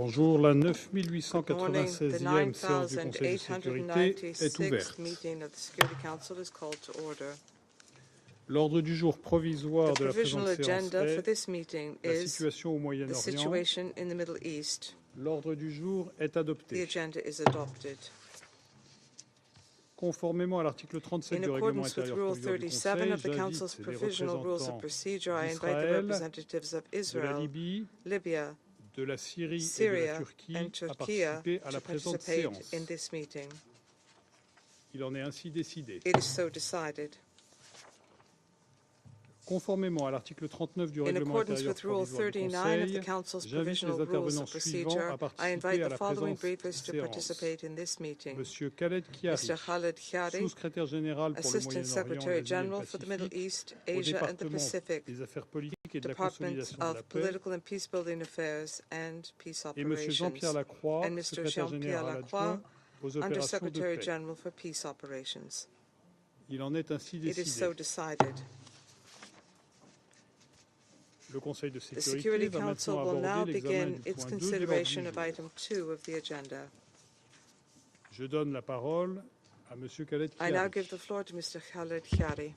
Bonjour, la Good morning. The 9896e séance du Conseil de sécurité est ouverte. 9896th meeting of the Security Council is called to order. L'ordre du jour provisoire The de la présente provisional séance agenda for est this meeting la is situation au the Moyen-Orient. situation in the Middle East. L'ordre du jour est The adopté. agenda is adopted. Conformément à l'article 37 In du règlement accordance with intérieur Rule provisoire du 37 Conseil, of the Council's j'invite les provisional rules of représentants procedure, I invite the d'Israël, representatives of de la Israel, Libye, Libya, de la Syrie et de la Syria, Turquie and à Turkey participer à la to présente participate séance. in this meeting. Il en est ainsi décidé. It is so decided. Conformément à l'article 39 du In règlement accordance intérieur with Rule provisoire du 39 of the Conseil, Council's j'invite provisional les rules intervenants of suivants procedure, à I participer invite à the la following présente briefers to séance. participate in this meeting. Monsieur Khaled Khiari, Mr. Khaled Khiari, sous-secrétaire général pour le Assistant Moyen-Orient, Secretary l'Asie et le General for the Middle Pacifique, East, au Asia and the département Pacific, des affaires politiques et de la Department consolidation de la of paix, Political and Peacebuilding Affairs and Peace et Monsieur Jean-Pierre Operations, Lacroix, and Mr. secrétaire Jean-Pierre général Lacroix, adjoint aux opérations de Undersecretary paix. General for Peace Operations. Il en est ainsi It is décidé. so decided. Le Conseil de The sécurité Security va Council maintenant will now aborder l'examen begin du its point 2 de l'ordre consideration du of jour. item 2 of the agenda. Je donne la parole à Monsieur Khaled I now Khiari. give the floor to Mr. Khaled Khiari.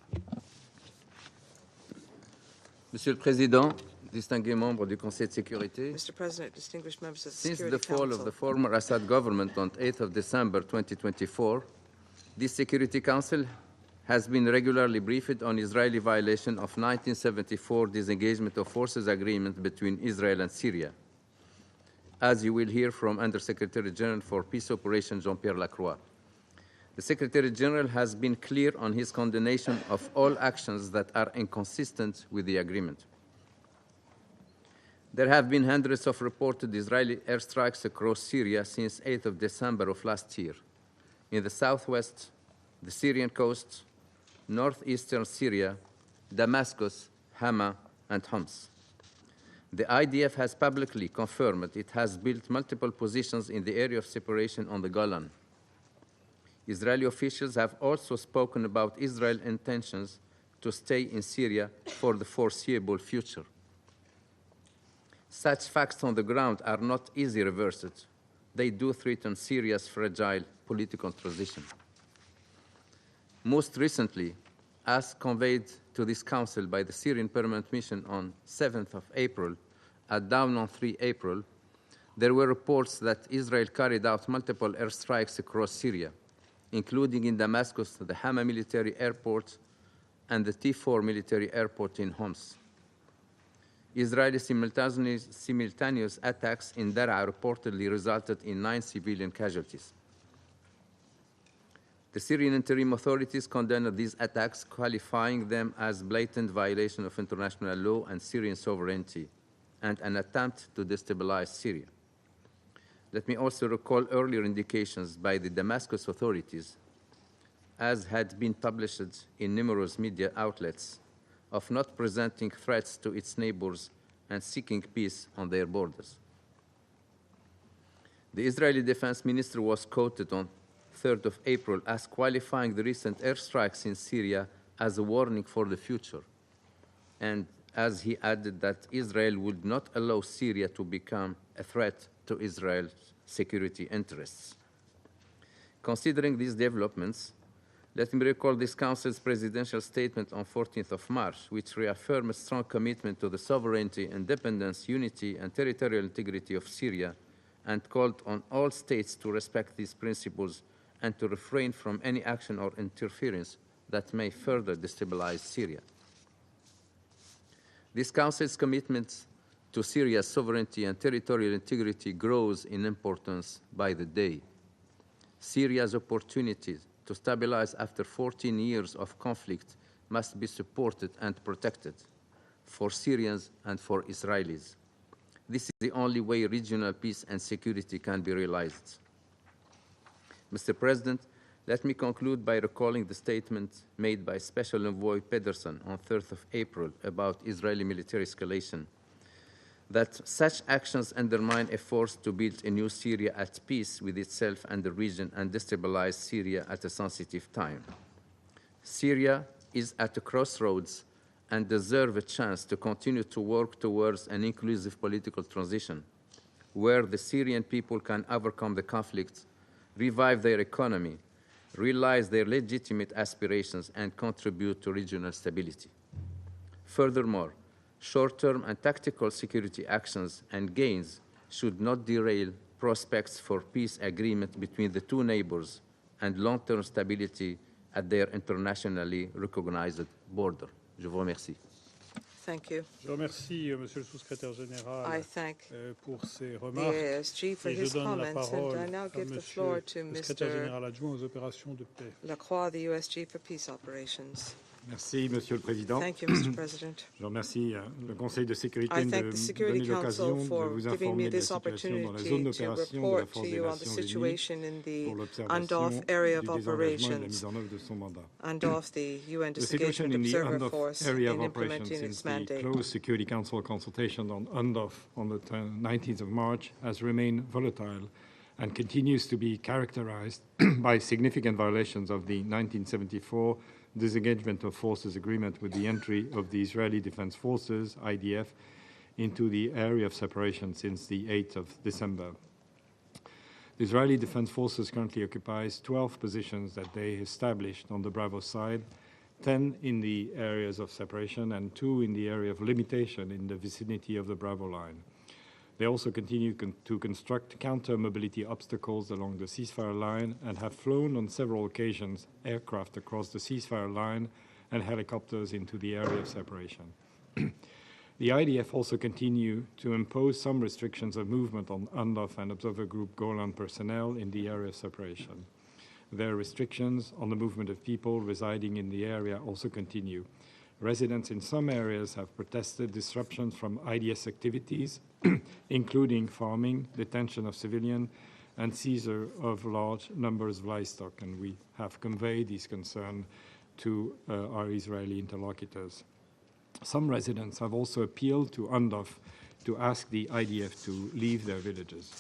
Monsieur le Président, distingués membres du Conseil de sécurité, Mr. President, distinguished members of the since Security the fall Council, of the former Assad government on 8th of December 2024, this Security Council has been regularly briefed on Israeli violation of 1974 disengagement of forces agreement between Israel and Syria, as you will hear from Undersecretary General for Peace Operations Jean-Pierre Lacroix. The Secretary General has been clear on his condemnation of all actions that are inconsistent with the agreement. There have been hundreds of reported Israeli airstrikes across Syria since 8th of December of last year, in the southwest, the Syrian coast, northeastern Syria, Damascus, Hama, and Homs. The IDF has publicly confirmed it has built multiple positions in the area of separation on the Golan. Israeli officials have also spoken about Israel's intentions to stay in Syria for the foreseeable future. Such facts on the ground are not easily reversed. They do threaten Syria's fragile political transition. Most recently, as conveyed to this Council by the Syrian Permanent Mission on 7th of April, at dawn on 3 April, there were reports that Israel carried out multiple airstrikes across Syria, including in Damascus, the Hama military airport, and the T4 military airport in Homs. Israeli simultaneous attacks in Daraa reportedly resulted in 9 civilian casualties. The Syrian interim authorities condemned these attacks, qualifying them as blatant violation of international law and Syrian sovereignty, and an attempt to destabilize Syria. Let me also recall earlier indications by the Damascus authorities, as had been published in numerous media outlets, of not presenting threats to its neighbors and seeking peace on their borders. The Israeli Defense Minister was quoted on 3rd of April as qualifying the recent airstrikes in Syria as a warning for the future, and as he added that Israel would not allow Syria to become a threat to Israel's security interests. Considering these developments, let me recall this Council's presidential statement on 14th of March, which reaffirmed a strong commitment to the sovereignty, independence, unity, and territorial integrity of Syria, and called on all states to respect these principles and to refrain from any action or interference that may further destabilize Syria. This Council's commitment to Syria's sovereignty and territorial integrity grows in importance by the day. Syria's opportunity to stabilize after 14 years of conflict must be supported and protected for Syrians and for Israelis. This is the only way regional peace and security can be realized. Mr. President, let me conclude by recalling the statement made by Special Envoy Pedersen on 3rd of April about Israeli military escalation, that such actions undermine efforts to build a new Syria at peace with itself and the region and destabilize Syria at a sensitive time. Syria is at a crossroads and deserves a chance to continue to work towards an inclusive political transition, where the Syrian people can overcome the conflicts, revive their economy, realize their legitimate aspirations, and contribute to regional stability. Furthermore, short-term and tactical security actions and gains should not derail prospects for peace agreement between the two neighbors and long-term stability at their internationally recognized border. Je vous remercie. Thank you. Je remercie Monsieur le Sous-secrétaire I général thank pour ses the remarques. ASG for Et je his donne la comments, parole and I now à give the Monsieur floor to le secrétaire Mr. général adjoint aux opérations de paix. Lacroix, the USG for Peace Operations. Merci, Monsieur le Président. Thank you, Mr. President. Je remercie le Conseil de sécurité I de thank the me Security donner l'occasion Council de for vous giving informer me de la this situation dans la opportunity zone to d'opération de la report Force to des you on the Nations Unies situation in the pour l'observation UNDOF area du of désengagement et de la operations. mise en œuvre de son mandat. UNDOF, the UN The situation Disengagement in the Observer UNDOF Force, area in of operations implementing since its the mandate. closed Security Council consultation on UNDOF on the 19th of March has remained volatile and continues to be characterized by significant violations of the 1974 Disengagement of Forces Agreement with the entry of the Israeli Defense Forces, IDF, into the area of separation since the 8th of December. The Israeli Defense Forces currently occupies 12 positions that they established on the Bravo side, 10 in the areas of separation and 2 in the area of limitation in the vicinity of the Bravo line. They also continue to construct counter-mobility obstacles along the ceasefire line and have flown on several occasions aircraft across the ceasefire line and helicopters into the area of separation. The IDF also continue to impose some restrictions of movement on UNDOF and Observer Group Golan personnel in the area of separation. Their restrictions on the movement of people residing in the area also continue. Residents in some areas have protested disruptions from IDS activities, including farming, detention of civilians, and seizure of large numbers of livestock, and we have conveyed these concerns to our Israeli interlocutors. Some residents have also appealed to UNDOF to ask the IDF to leave their villages.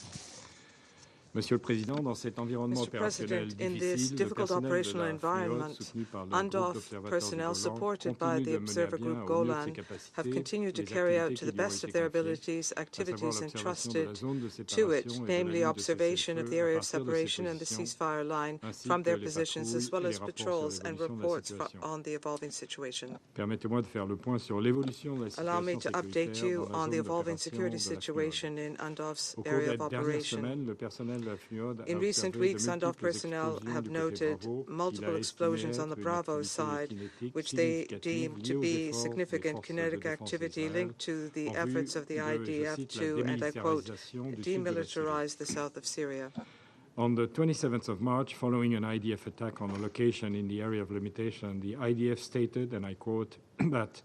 Monsieur le Président, dans cet environnement Mr. opérationnel President, in this difficile, le difficult personnel de operational la environment, soutenu par le groupe UNDOF d'observateurs personnel du Golan, supported by continue the de mener à Observer bien Group au mieux de ses Golan capacités have continued to les carry out activités to the qui lui ont best été of their confiées, abilities à savoir activities l'observation de la entrusted zone de to it, séparation et de la namely ligne de observation of the cessez-le-feu area à of partir de ces separation and the positions, ceasefire line ainsi from que their les positions, as patrouilles well et as les rapports sur patrols and l'évolution de la reports situation. on the evolving situation. Permettez-moi de faire le point sur l'évolution de la Allow me situation to update sécuritaire you dans la on the zone evolving d'opération security de la FNUOD. situation in UNDOF's Au cours area des of dernières operation. semaines, le personnel de la FNUOD a In recent observé de weeks, UNDOF multiples personnel explosions have du côté noted Bravo, qu'il multiple a estimé explosions on être the une Bravo activité side, kinétique which they significative deem liée to aux be efforts des significant forces de kinetic défense activity d'Israël linked to the en vue efforts of the de, je IDF cite, la to, and I quote, démilitarisation du sud de la Syrie. demilitarize the south of Syria. On the 27th of March, following an IDF attack on a location in the area of limitation, the IDF stated, and I quote, that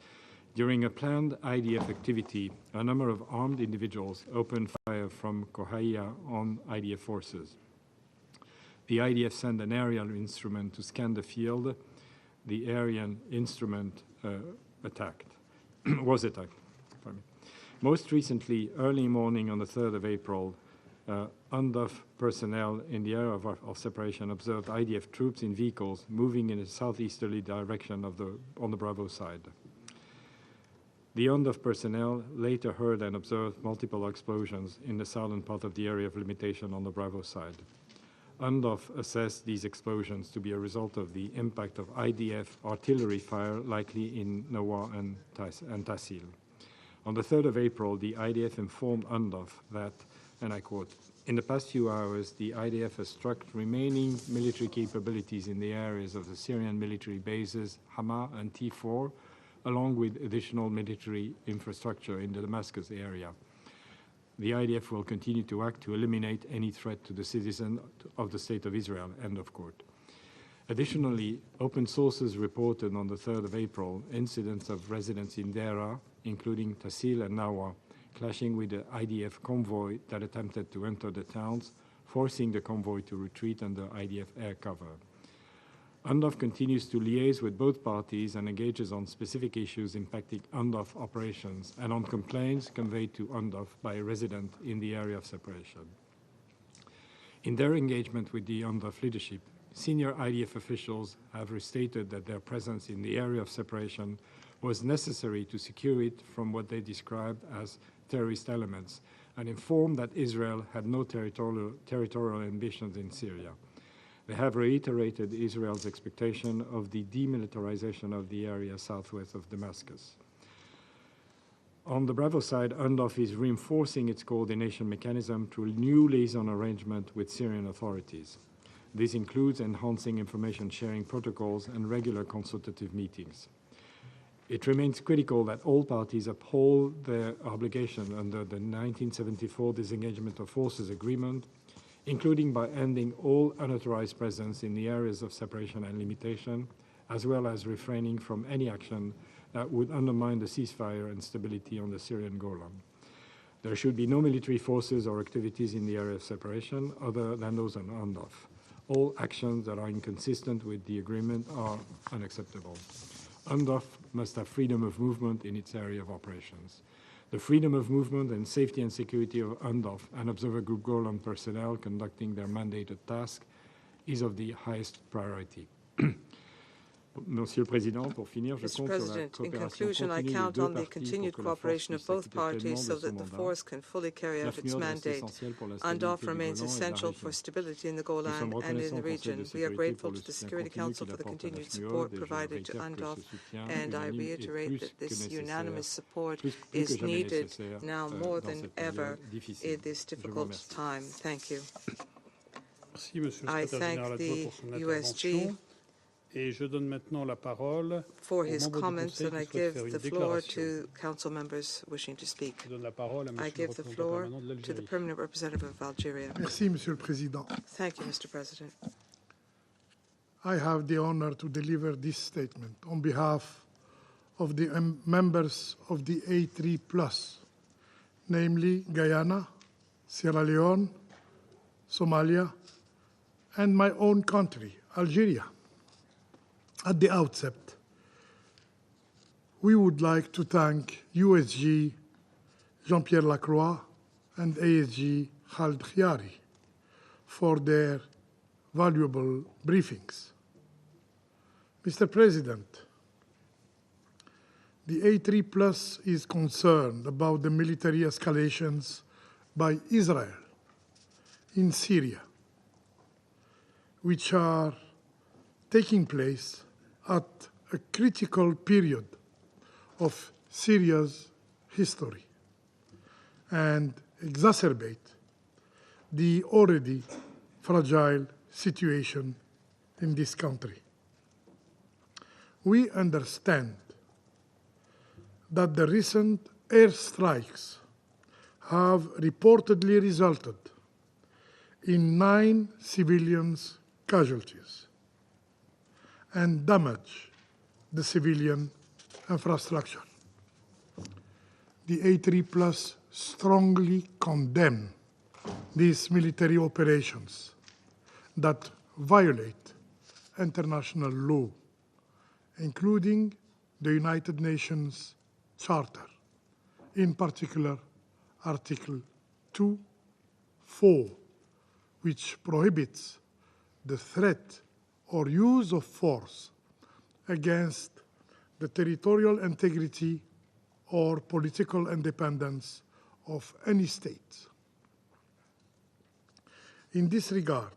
during a planned IDF activity, a number of armed individuals opened fire from Kohaya on IDF forces. The IDF sent an aerial instrument to scan the field. The aerial instrument was attacked. Most recently, early morning on the 3rd of April, UNDOF personnel in the area of separation observed IDF troops in vehicles moving in a southeasterly direction on the Bravo side. The UNDOF personnel later heard and observed multiple explosions in the southern part of the area of limitation on the Bravo side. UNDOF assessed these explosions to be a result of the impact of IDF artillery fire, likely in Nawa and Tassil. On the 3rd of April, the IDF informed UNDOF that, and I quote, "In the past few hours, the IDF has struck remaining military capabilities in the areas of the Syrian military bases, Hama and T4, along with additional military infrastructure in the Damascus area. The IDF will continue to act to eliminate any threat to the citizens of the State of Israel," end of quote. Additionally, open sources reported on the 3rd of April incidents of residents in Dera, including Tassil and Nawa, clashing with the IDF convoy that attempted to enter the towns, forcing the convoy to retreat under IDF air cover. UNDOF continues to liaise with both parties and engages on specific issues impacting UNDOF operations and on complaints conveyed to UNDOF by a resident in the area of separation. In their engagement with the UNDOF leadership, senior IDF officials have restated that their presence in the area of separation was necessary to secure it from what they described as terrorist elements, and informed that Israel had no territorial ambitions in Syria. They have reiterated Israel's expectation of the demilitarization of the area southwest of Damascus. On the Bravo side, UNDOF is reinforcing its coordination mechanism through a new liaison arrangement with Syrian authorities. This includes enhancing information sharing protocols and regular consultative meetings. It remains critical that all parties uphold their obligation under the 1974 Disengagement of Forces Agreement, including by ending all unauthorized presence in the areas of separation and limitation, as well as refraining from any action that would undermine the ceasefire and stability on the Syrian Golan. There should be no military forces or activities in the area of separation other than those on UNDOF. All actions that are inconsistent with the agreement are unacceptable. UNDOF must have freedom of movement in its area of operations. The freedom of movement and safety and security of UNDOF and Observer Group Golan personnel conducting their mandated task is of the highest priority. Monsieur le Président, pour finir, je Mr. compte sur la President, in coopération conclusion, I continue des count deux on the parties continued pour que la force cooperation of puisse both s'acquitter pleinement parties de so son that the mandat. force can fully carry out its L'AFNUR reste mandate. essentiel pour la stabilité UNDOF du remains Golan et de la essential région. for stability in the Nous Golan sommes and in reconnaissants the au Conseil region. de We are sécurité grateful pour le to the soutien Security continu Council qu'il for the apporte à continued l'AFNUR support et je provided to réitère que UNDOF, ce soutien and I unanime est reiterate plus that que this nécessaire, unanimous support plus que is jamais needed nécessaire now more dans than cette ever période difficile. in this Je vous difficult remercie. time. Thank you. Merci, Monsieur le I Secrétaire général thank adjoint, the pour son USG intervention. Et je donne maintenant la parole for aux his membres du comments, Conseil and qui I souhaitent faire give une the floor déclaration. to council members wishing to speak. Je donne la parole à I Monsieur le give the représentant floor permanent de to the l'Algérie. permanent representative of Algeria. Merci, Monsieur le Président. Thank you, Mr. President. I have the honor to deliver this statement on behalf of the members of the A3+, namely Guyana, Sierra Leone, Somalia, and my own country, Algeria. At the outset, we would like to thank USG Jean-Pierre Lacroix and ASG Khaled Khiari for their valuable briefings. Mr. President, the A3+ is concerned about the military escalations by Israel in Syria, which are taking place at a critical period of Syria's history and exacerbate the already fragile situation in this country. We understand that the recent airstrikes have reportedly resulted in 9 civilians' casualties and damage the civilian infrastructure. The A3+ strongly condemn these military operations that violate international law, including the United Nations Charter, in particular Article 2.4, which prohibits the threat or use of force against the territorial integrity or political independence of any state. In this regard,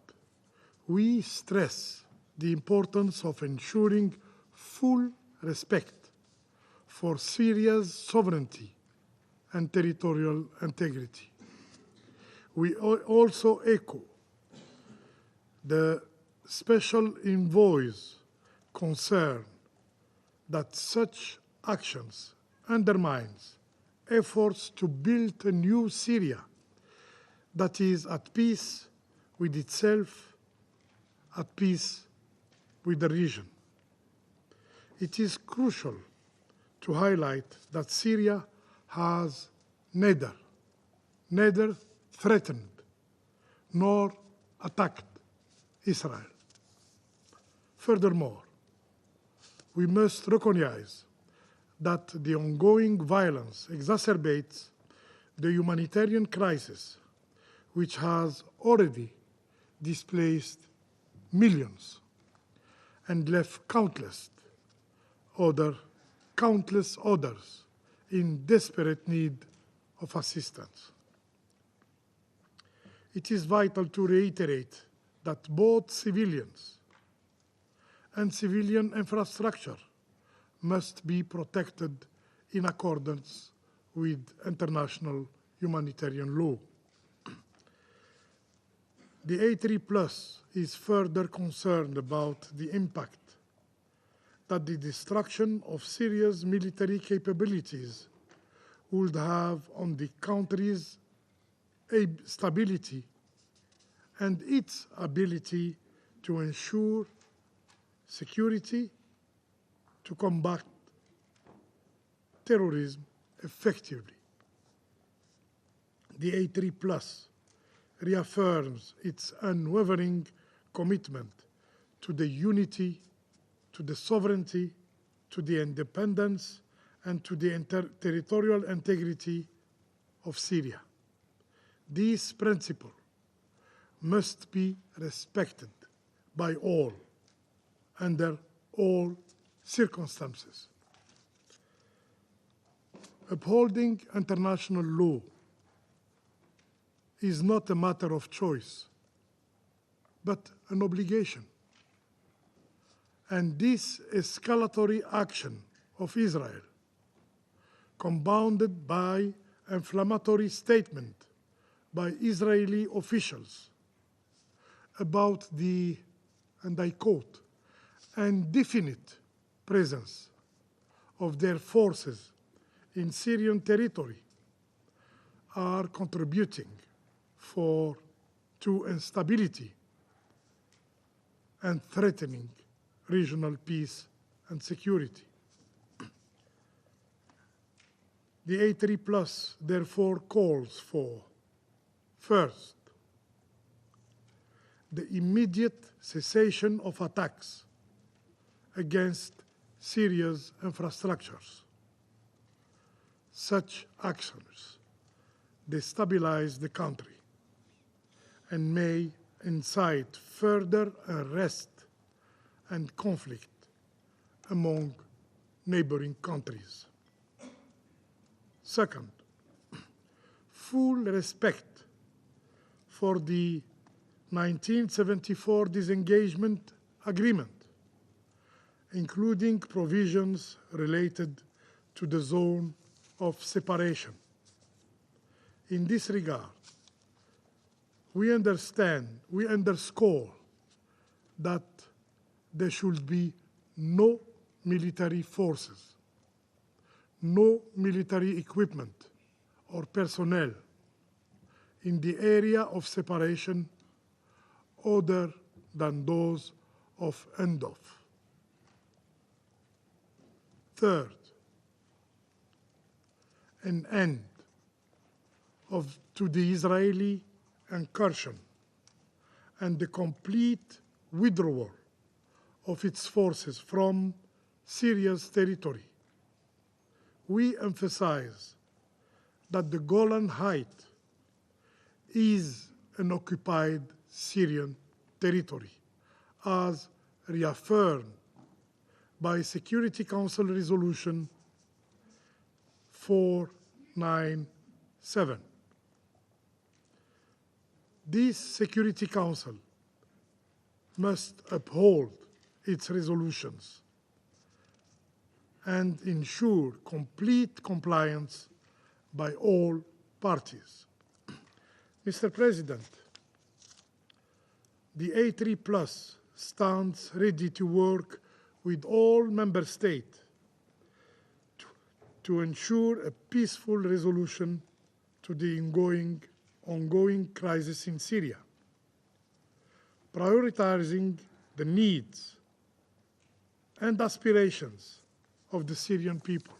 we stress the importance of ensuring full respect for Syria's sovereignty and territorial integrity. We also echo the Special Envoy's concern that such actions undermines efforts to build a new Syria that is at peace with itself, at peace with the region. It is crucial to highlight that Syria has neither threatened nor attacked Israel. Furthermore, we must recognize that the ongoing violence exacerbates the humanitarian crisis, which has already displaced millions and left countless others in desperate need of assistance. it is vital to reiterate that both civilians and civilian infrastructure must be protected in accordance with international humanitarian law. The A3+ is further concerned about the impact that the destruction of Syria's military capabilities would have on the country's stability and its ability to ensure security, to combat terrorism effectively. The A3+ reaffirms its unwavering commitment to the unity, to the sovereignty, to the independence, and to the territorial integrity of Syria. These principles must be respected by all, under all circumstances. Upholding international law is not a matter of choice, but an obligation. And this escalatory action of Israel, compounded by inflammatory statement by Israeli officials about the, and I quote, indefinite presence of their forces in Syrian territory, are contributing to instability and threatening regional peace and security. The A3+ therefore calls for, first, the immediate cessation of attacks against Syria's infrastructures. Such actions destabilize the country and may incite further unrest and conflict among neighboring countries. Second, full respect for the 1974 disengagement agreement, including provisions related to the zone of separation. In this regard, we underscore that there should be no military forces, no military equipment or personnel in the area of separation other than those of UNDOF. Third, an end to the Israeli incursion and the complete withdrawal of its forces from Syria's territory. We emphasize that the Golan Heights is an occupied Syrian territory, as reaffirmed by Security Council Resolution 497. This Security Council must uphold its resolutions and ensure complete compliance by all parties. Mr. President, the A3+ stands ready to work with all member states to ensure a peaceful resolution to the ongoing crisis in Syria, prioritizing the needs and aspirations of the Syrian people.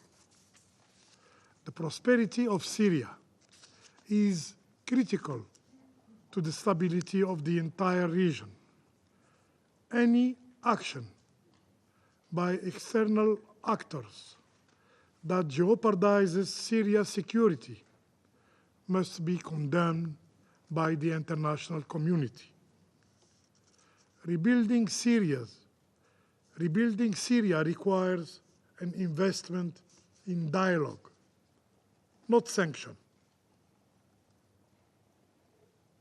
The prosperity of Syria is critical to the stability of the entire region. Any action by external actors that jeopardizes Syria's security must be condemned by the international community. Rebuilding Syria requires an investment in dialogue, not sanction.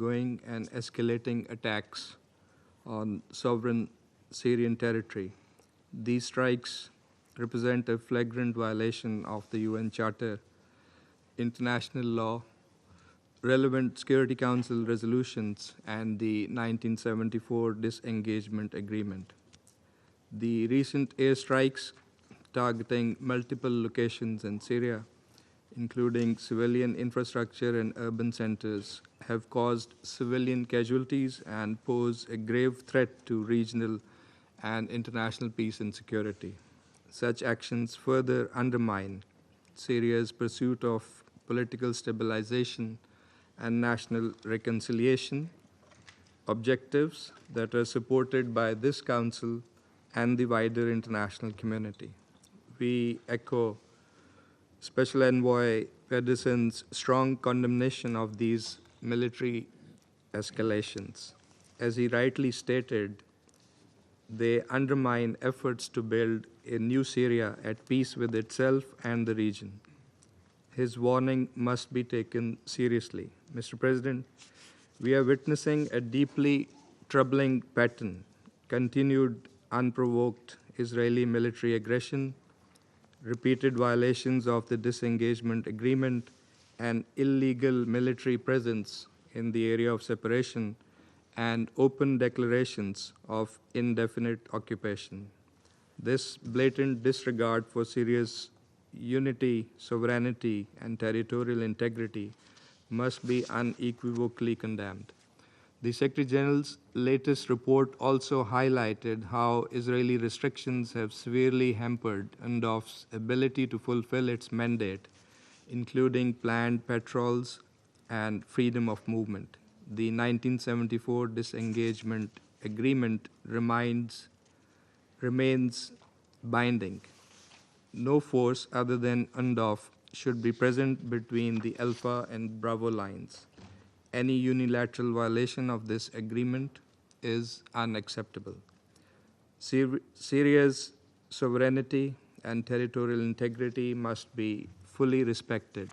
ongoing and escalating attacks on sovereign Syrian territory. These strikes represent a flagrant violation of the UN Charter, international law, relevant Security Council resolutions, and the 1974 Disengagement Agreement. The recent airstrikes targeting multiple locations in Syria, including civilian infrastructure and urban centers, have caused civilian casualties and pose a grave threat to regional and international peace and security. Such actions further undermine Syria's pursuit of political stabilization and national reconciliation, objectives that are supported by this Council and the wider international community. We echo Special Envoy Pedersen's strong condemnation of these military escalations. As he rightly stated, they undermine efforts to build a new Syria at peace with itself and the region. His warning must be taken seriously. Mr. President, we are witnessing a deeply troubling pattern: continued unprovoked Israeli military aggression, repeated violations of the disengagement agreement, and illegal military presence in the area of separation, and open declarations of indefinite occupation. This blatant disregard for Syria's unity, sovereignty, and territorial integrity must be unequivocally condemned. The Secretary General's latest report also highlighted how Israeli restrictions have severely hampered UNDOF's ability to fulfill its mandate, including planned patrols and freedom of movement. The 1974 Disengagement Agreement remains binding. No force other than UNDOF should be present between the Alpha and Bravo lines. Any unilateral violation of this agreement is unacceptable. Syria's sovereignty and territorial integrity must be fully respected.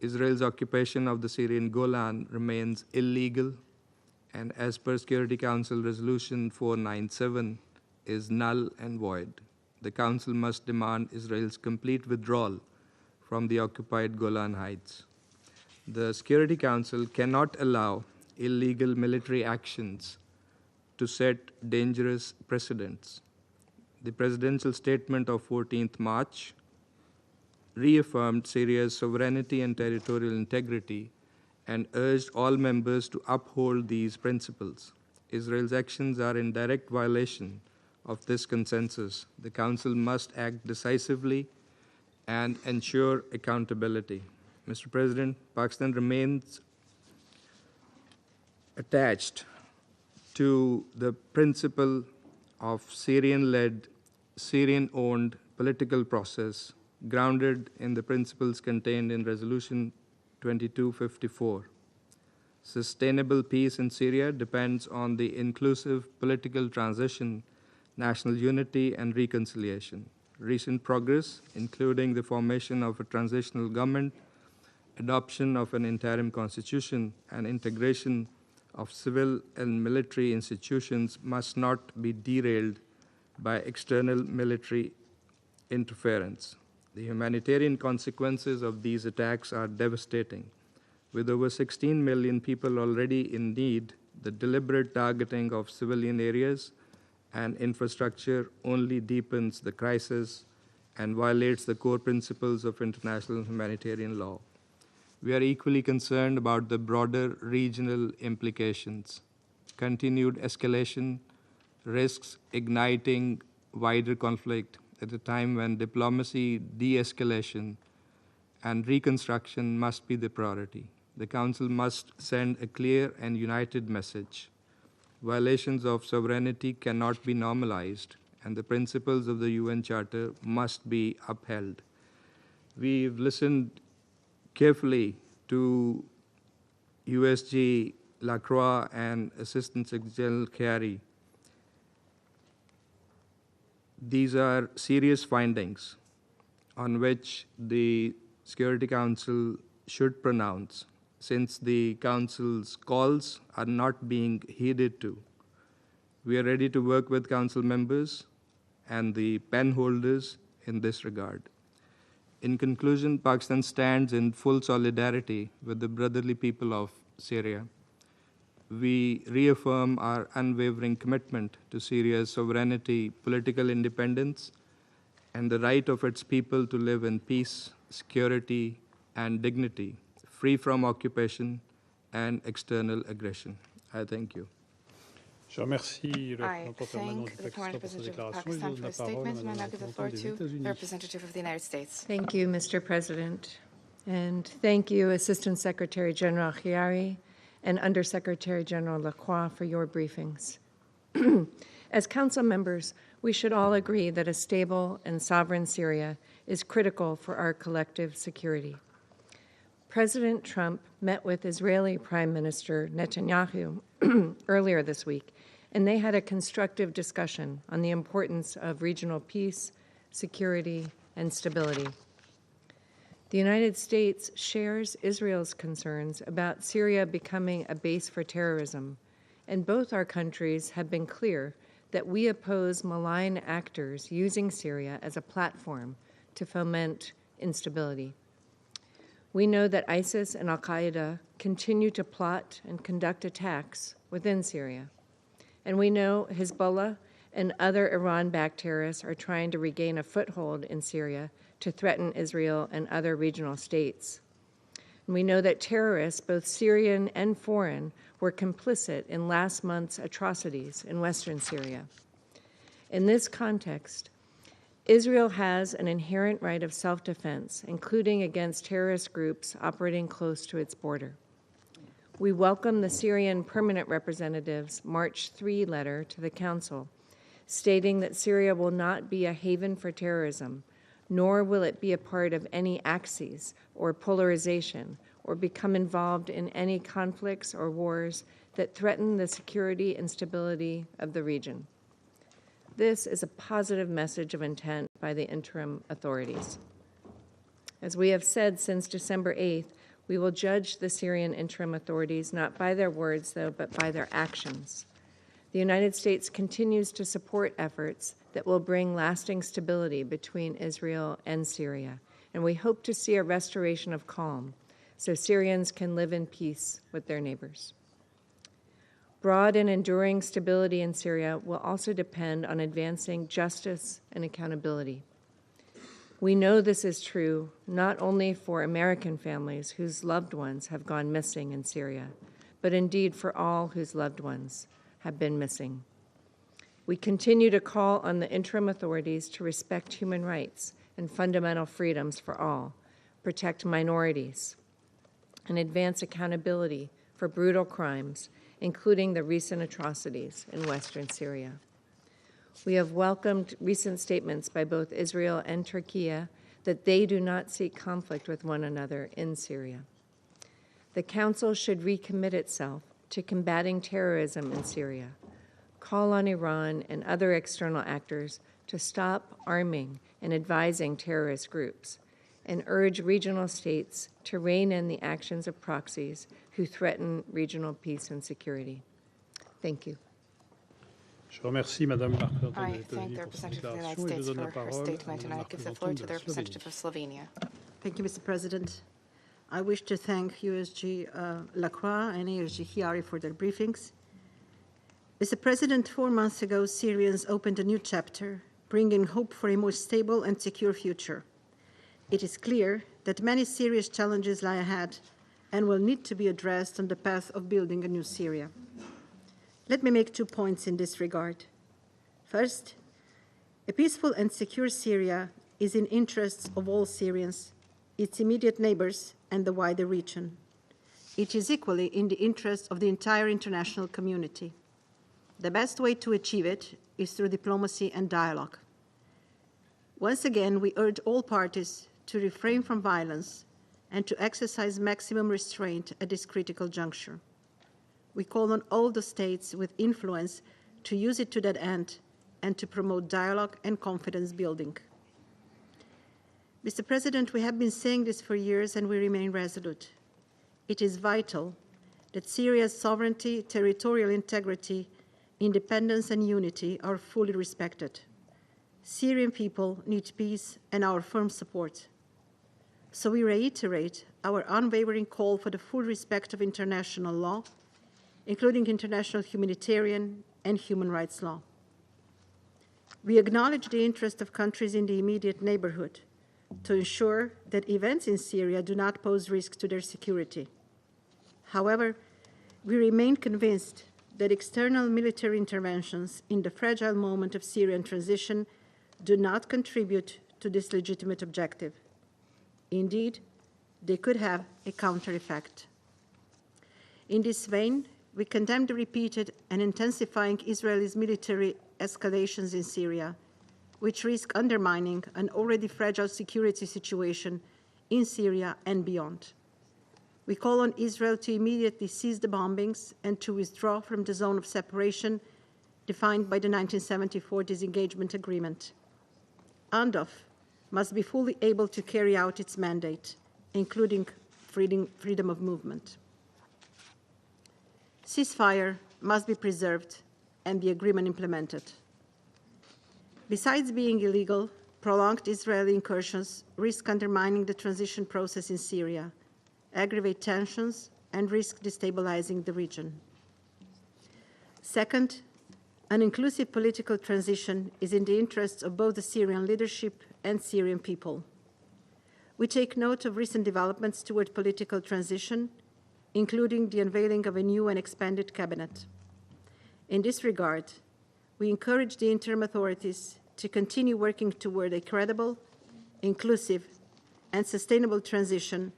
Israel's occupation of the Syrian Golan remains illegal, and as per Security Council Resolution 497, is null and void. The Council must demand Israel's complete withdrawal from the occupied Golan Heights. The Security Council cannot allow illegal military actions to set dangerous precedents. The presidential statement of 14th March reaffirmed Syria's sovereignty and territorial integrity and urged all members to uphold these principles. Israel's actions are in direct violation of this consensus. The Council must act decisively and ensure accountability. Mr. President, Pakistan remains attached to the principle of Syrian-led, Syrian-owned political process grounded in the principles contained in Resolution 2254. Sustainable peace in Syria depends on the inclusive political transition, national unity, and reconciliation. Recent progress, including the formation of a transitional government, adoption of an interim constitution, and integration of civil and military institutions, must not be derailed by external military interference. The humanitarian consequences of these attacks are devastating. With over 16 million people already in need, the deliberate targeting of civilian areas and infrastructure only deepens the crisis and violates the core principles of international humanitarian law. We are equally concerned about the broader regional implications. Continued escalation risks igniting wider conflict at a time when diplomacy, de-escalation, and reconstruction must be the priority. The Council must send a clear and united message. Violations of sovereignty cannot be normalized, and the principles of the UN Charter must be upheld. We've listened carefully to USG Lacroix and Assistant Secretary General Chiari. These are serious findings on which the Security Council should pronounce, since the Council's calls are not being heeded to. We are ready to work with Council members and the pen holders in this regard. In conclusion, Pakistan stands in full solidarity with the brotherly people of Syria. We reaffirm our unwavering commitment to Syria's sovereignty, political independence, and the right of its people to live in peace, security, and dignity, free from occupation and external aggression. I thank you. Je remercie le I représentant permanent du thank the foreign Pakistan pour sa representative of déclaration et je donne Pakistan for la his parole à statement, and I Madame now la give the floor représentante des to the États-Unis. representative of the United States. Thank you, Mr. President. And thank you, Assistant Secretary General Khiari and Undersecretary General Lacroix, for your briefings. As Council members, we should all agree that a stable and sovereign Syria is critical for our collective security. President Trump met with Israeli Prime Minister Netanyahu earlier this week, and they had a constructive discussion on the importance of regional peace, security, and stability. The United States shares Israel's concerns about Syria becoming a base for terrorism, and both our countries have been clear that we oppose malign actors using Syria as a platform to foment instability. We know that ISIS and al-Qaeda continue to plot and conduct attacks within Syria. And we know Hezbollah and other Iran-backed terrorists are trying to regain a foothold in Syria to threaten Israel and other regional states. And we know that terrorists, both Syrian and foreign, were complicit in last month's atrocities in western Syria. In this context, Israel has an inherent right of self-defense, including against terrorist groups operating close to its border. We welcome the Syrian permanent representative's March 3 letter to the Council, stating that Syria will not be a haven for terrorism, nor will it be a part of any axes or polarization or become involved in any conflicts or wars that threaten the security and stability of the region. This is a positive message of intent by the interim authorities. As we have said since December 8th, we will judge the Syrian interim authorities not by their words, though, but by their actions. The United States continues to support efforts that will bring lasting stability between Israel and Syria, and we hope to see a restoration of calm so Syrians can live in peace with their neighbors. Broad and enduring stability in Syria will also depend on advancing justice and accountability. We know this is true not only for American families whose loved ones have gone missing in Syria, but indeed for all whose loved ones have been missing. We continue to call on the interim authorities to respect human rights and fundamental freedoms for all, protect minorities, and advance accountability for brutal crimes, including the recent atrocities in western Syria. We have welcomed recent statements by both Israel and Turkey that they do not seek conflict with one another in Syria. The Council should recommit itself to combating terrorism in Syria, call on Iran and other external actors to stop arming and advising terrorist groups, and urge regional states to rein in the actions of proxies who threaten regional peace and security. Thank you. Je remercie Madame la représentante I des thank the États-Unis pour sa representative of the United déclaration et je States donne la for her parole statement, à and I la give the floor to the représentante de la representative of Slovénie. Slovenia. Thank you, Mr. President. I wish to thank USG Lacroix and USG Khiari for their briefings. Mr. President, 4 months ago, Syrians opened a new chapter, bringing hope for a more stable and secure future. It is clear that many serious challenges lie ahead and will need to be addressed on the path of building a new Syria. Let me make 2 points in this regard. First, a peaceful and secure Syria is in interests of all Syrians, its immediate neighbors, and the wider region. It is equally in the interest of the entire international community. The best way to achieve it is through diplomacy and dialogue. Once again, we urge all parties to refrain from violence and to exercise maximum restraint at this critical juncture. We call on all the states with influence to use it to that end and to promote dialogue and confidence building. Mr. President, we have been saying this for years and we remain resolute. It is vital that Syria's sovereignty, territorial integrity, independence and unity are fully respected. Syrian people need peace and our firm support. So we reiterate our unwavering call for the full respect of international law, including international humanitarian and human rights law. We acknowledge the interest of countries in the immediate neighborhood to ensure that events in Syria do not pose risk to their security. However, we remain convinced that external military interventions in the fragile moment of Syrian transition do not contribute to this legitimate objective. Indeed, they could have a counter effect. In this vein, we condemn the repeated and intensifying Israeli military escalations in Syria, which risk undermining an already fragile security situation in Syria and beyond. We call on Israel to immediately cease the bombings and to withdraw from the zone of separation defined by the 1974 disengagement agreement. UNDOF must be fully able to carry out its mandate, including freedom of movement. Ceasefire must be preserved and the agreement implemented. Besides being illegal, prolonged Israeli incursions risk undermining the transition process in Syria, aggravate tensions, and risk destabilizing the region. Second, an inclusive political transition is in the interests of both the Syrian leadership and Syrian people. We take note of recent developments toward political transition, including the unveiling of a new and expanded cabinet. In this regard, we encourage the interim authorities to continue working toward a credible, inclusive, and sustainable transition,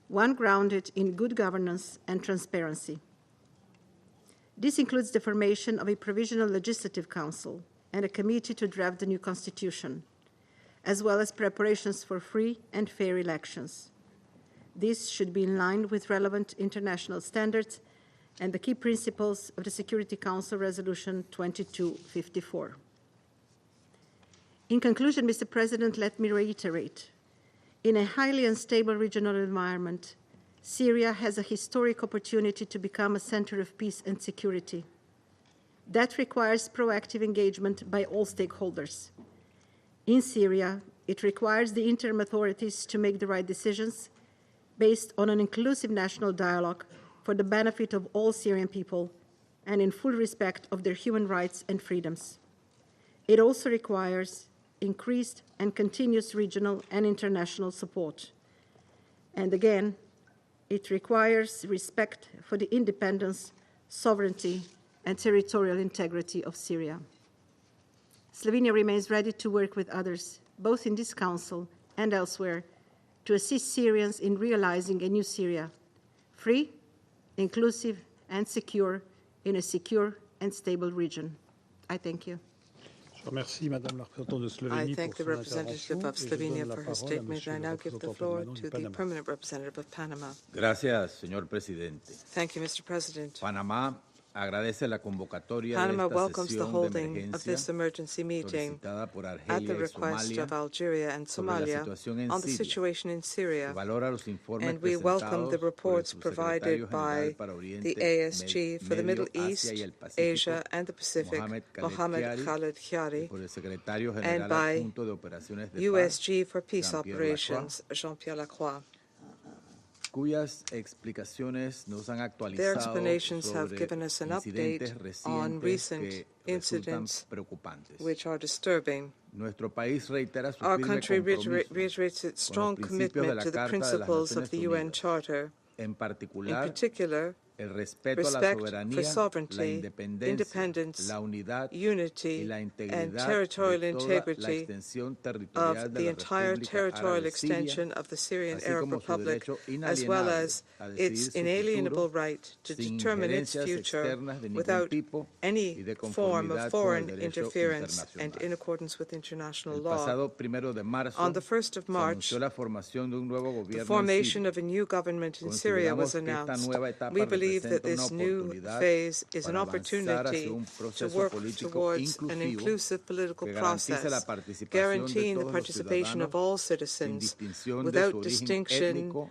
one grounded in good governance and transparency. This includes the formation of a provisional legislative council and a committee to draft the new constitution, as well as preparations for free and fair elections. This should be in line with relevant international standards and the key principles of the Security Council Resolution 2254. In conclusion, Mr. President, let me reiterate, in a highly unstable regional environment, Syria has a historic opportunity to become a center of peace and security. That requires proactive engagement by all stakeholders. In Syria, it requires the interim authorities to make the right decisions based on an inclusive national dialogue for the benefit of all Syrian people and in full respect of their human rights and freedoms. It also requires increased and continuous regional and international support. And again, it requires respect for the independence, sovereignty, and territorial integrity of Syria. Slovenia remains ready to work with others, both in this Council and elsewhere, to assist Syrians in realizing a new Syria, free, inclusive, and secure in a secure and stable region. I thank you. Je remercie Madame la représentante de Slovénie I thank the pour son representative intervention of et je donne Slovenia la for her parole à statement. Monsieur I le now give the représentant floor permanent to du the Panama. permanent representative of Panama. Gracias, señor presidente. Thank you, Mr. President. Panamá agradece la convocatoria de Panama esta welcomes the sesión de holding of this emergencia emergency meeting solicitada por at Argelia the y request Somalia of Algeria and sobre la Somalia situación en on the Siria. situation in Se Syria, valora los informes and we welcome the presentados por el reports subsecretario provided general by para the Oriente ASG for the Medio, Middle Asia East, y el Pacífico, Asia, and the Pacific, Mohammed Khaled y Khiari, por el secretario and general by adjunto de operaciones de paz, USG for Peace Jean-Pierre Operations, Jean-Pierre Lacroix. cuyas explicaciones nos han Their actualizado explanations have sobre given us an incidentes update on recientes recent que resultan incidents preocupantes. which are disturbing. Nuestro país reitera su Our firme country compromiso reiterates its strong con los principios de commitment la to the Carta de las principles of Naciones the UN Unidas, Charter, en in particular particular, el respeto a la respect for soberanía, la sovereignty, independencia, independence, la unidad y unity, la and integridad territorial de toda la integrity extensión territorial of de the la entire República territorial Árabe Siria, extension of the Syrian así Arab como su Republic, derecho as well inalienable as a decidir its su inalienable futuro right to sin determine its injerencias future externas de ningún without tipo any y de form of conformidad con el foreign derecho interference and internacional. in accordance with international El law. pasado 1 de marzo On the 1st of se March, anunció la formación de un nuevo the gobierno en formation Siria. of a new government in Syria was Consideramos que esta announced. nueva etapa We believe that representa una this new oportunidad phase is an para avanzar hacia opportunity un to proceso work político towards an inclusivo inclusive political que garantice la process, participación de guaranteeing the todos los participation ciudadanos of all sin citizens distinción de without su origen distinction étnico,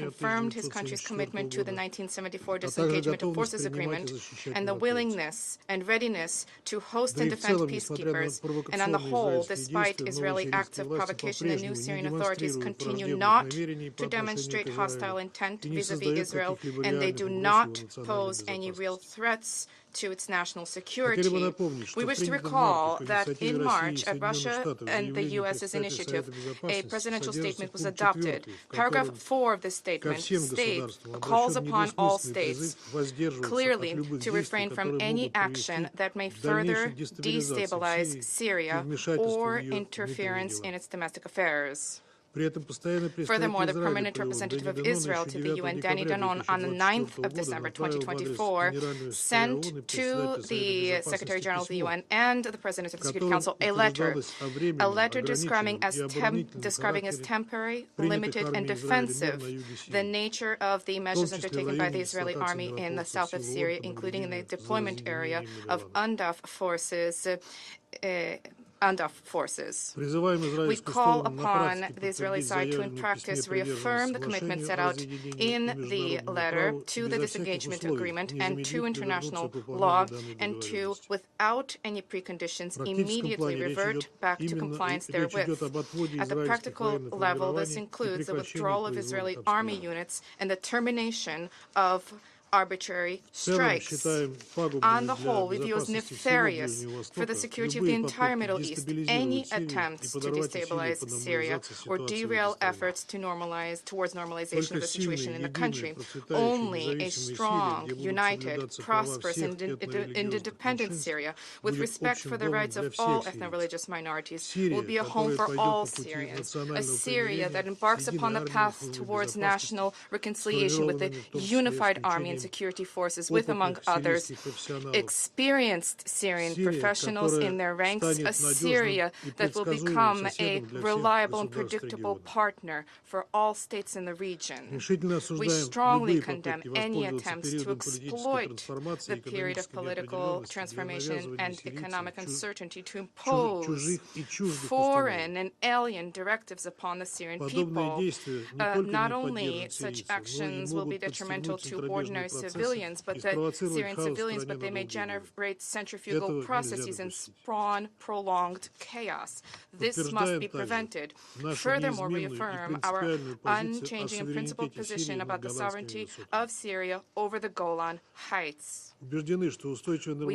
confirmed his country's commitment to the 1974 Disengagement of Forces Agreement and the willingness and readiness to host and defend peacekeeping peacekeepers. And on the whole, despite Israeli acts of provocation, the new Syrian authorities continue not to demonstrate hostile intent vis-à-vis Israel, and they do not pose any real threats to its national security. We wish to recall that in March, at Russia and the U.S.'s initiative, a presidential statement was adopted. Paragraph 4 of the statement calls upon all states clearly to refrain from any action that may further destabilize Syria or interference in its domestic affairs. Furthermore, the permanent representative of Israel to the UN, Danny Danon, on the 9th of December 2024, sent to the Secretary General of the UN and the President of the Security Council a letter describing as temporary, limited, and defensive the nature of the measures undertaken by the Israeli army in the south of Syria, including in the deployment area of UNDOF forces. We call upon the Israeli side to, in practice, reaffirm the commitment set out in the letter to the disengagement agreement and to international law, and to, without any preconditions, immediately revert back to compliance therewith. At the practical level, this includes the withdrawal of Israeli army units and the termination of arbitrary strikes. On the whole, we view as nefarious for the security of the entire Middle East any attempts to destabilize Syria or derail efforts to towards normalization of the situation in the country. Only a strong, united, prosperous, and independent Syria, with respect for the rights of all ethno-religious minorities, will be a home for all Syrians. A Syria that embarks upon the path towards national reconciliation with a unified army and security forces with, among others, experienced Syrian professionals in their ranks, a Syria that will become a reliable and predictable partner for all states in the region. We strongly condemn any attempts to exploit the period of political transformation and economic uncertainty to impose foreign and alien directives upon the Syrian people. Not only such actions will be detrimental to ordinary civilians, but Syrian civilians, but they may generate centrifugal processes and spawn prolonged chaos. This must be prevented. Furthermore, we affirm our unchanging and principled position about the sovereignty of Syria over the Golan Heights. We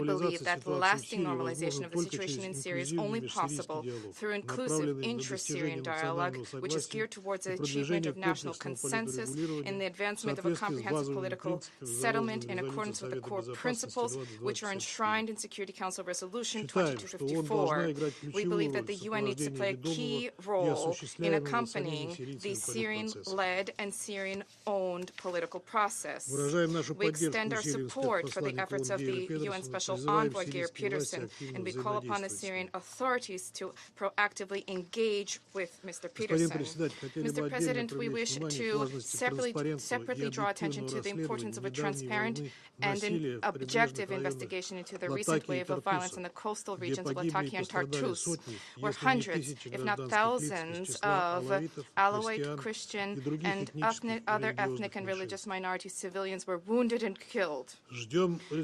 believe that lasting normalization of the situation in Syria is only possible through inclusive intra-Syrian dialogue, which is geared towards the achievement of national consensus in the advancement of a comprehensive political settlement in accordance with the core principles which are enshrined in Security Council Resolution 2254. We believe that the UN needs to play a key role in accompanying the Syrian-led and Syrian-owned political process. We extend our support for the efforts of the UN Special Envoy, Geir Peterson, and we call upon the Syrian authorities to proactively engage with Mr. Peterson. Mr. President, we wish to separately draw attention to the importance of a transparent and an objective investigation into the recent wave of violence in the coastal regions of Latakia and Tartus, where hundreds, if not thousands, of Alawite, Christian, and other ethnic and religious minority civilians were wounded and killed.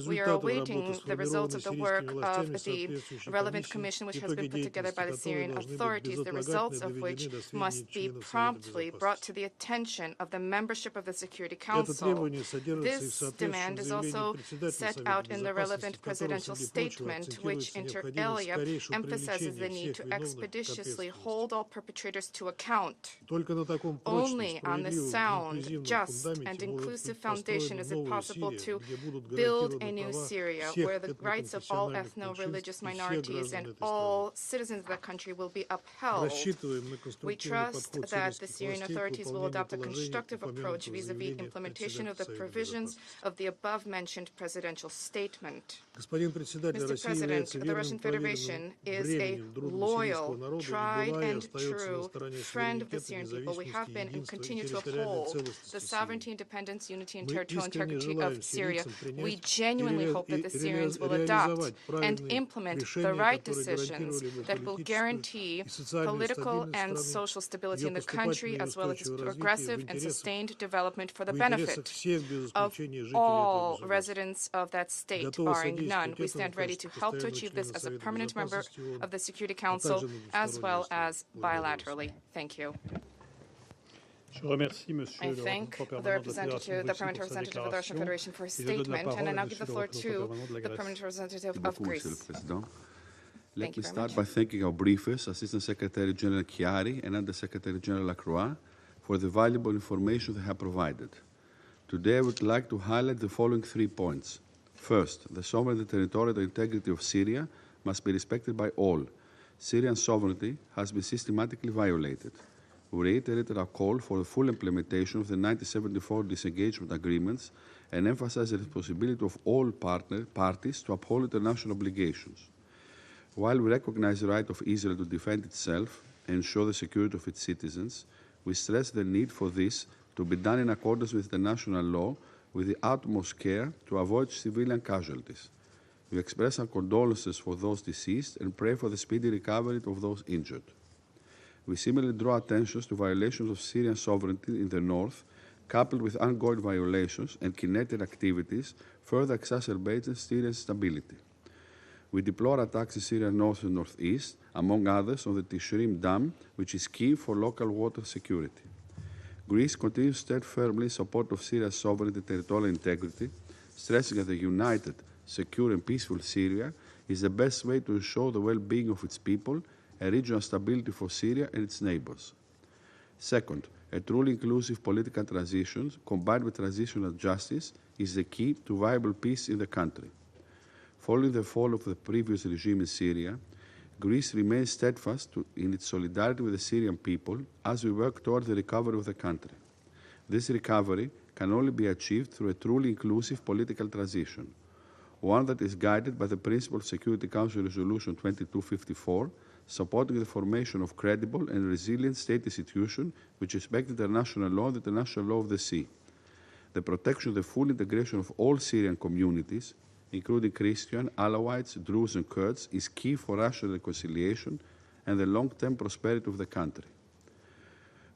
We are awaiting the results of the work of the relevant commission which has been put together by the Syrian authorities, the results of which must be promptly brought to the attention of the membership of the Security Council. This demand is also set out in the relevant presidential statement, which inter alia emphasizes the need to expeditiously hold all perpetrators to account. Only on this sound, just, and inclusive foundation is it possible to build a new Syria where the rights of all ethno-religious minorities and all citizens of the country will be upheld. We trust that the Syrian authorities will adopt a constructive approach vis-à-vis implementation of the provisions of the above-mentioned presidential statement. Mr. President, the Russian Federation is a loyal, tried and true friend of the Syrian people. We have been and continue to uphold the sovereignty, independence, unity, and territorial integrity of Syria. We genuinely hope that the Syrians will adopt and implement the right decisions that will guarantee political and social stability in the country, as well as its progressive and sustained development for the benefit of of all residents of that state, barring none. We stand ready to help to achieve this as a permanent member of the Security Council, as well as bilaterally. Thank you. I thank the parliamentary representative of the Russian Federation for his statement, and I now give the floor to the permanent representative of Greece. Let me start by thanking our briefers, Assistant Secretary General Chiari and Under Secretary General Lacroix, for the valuable information they have provided. Today, I would like to highlight the following 3 points. First, the sovereignty and territorial integrity of Syria must be respected by all. Syrian sovereignty has been systematically violated. We reiterated our call for the full implementation of the 1974 disengagement agreements and emphasized the responsibility of all parties to uphold international obligations. While we recognize the right of Israel to defend itself and ensure the security of its citizens, we stress the need for this to be done in accordance with international law with the utmost care to avoid civilian casualties. We express our condolences for those deceased and pray for the speedy recovery of those injured. We similarly draw attention to violations of Syrian sovereignty in the north, coupled with ongoing violations and kinetic activities, further exacerbating Syrian stability. We deplore attacks in Syria north and northeast, among others on the Tishrim Dam, which is key for local water security. Greece continues to stand firmly in support of Syria's sovereignty and territorial integrity, stressing that a united, secure and peaceful Syria is the best way to ensure the well-being of its people and regional stability for Syria and its neighbors. Second, a truly inclusive political transition combined with transitional justice is the key to viable peace in the country. Following the fall of the previous regime in Syria, Greece remains steadfast in its solidarity with the Syrian people as we work toward the recovery of the country. This recovery can only be achieved through a truly inclusive political transition, one that is guided by the principle of Security Council Resolution 2254, supporting the formation of credible and resilient state institutions which respect international law and the international law of the sea. The protection of the full integration of all Syrian communities, including Christian, Alawites, Druze and Kurds, is key for rational reconciliation and the long-term prosperity of the country.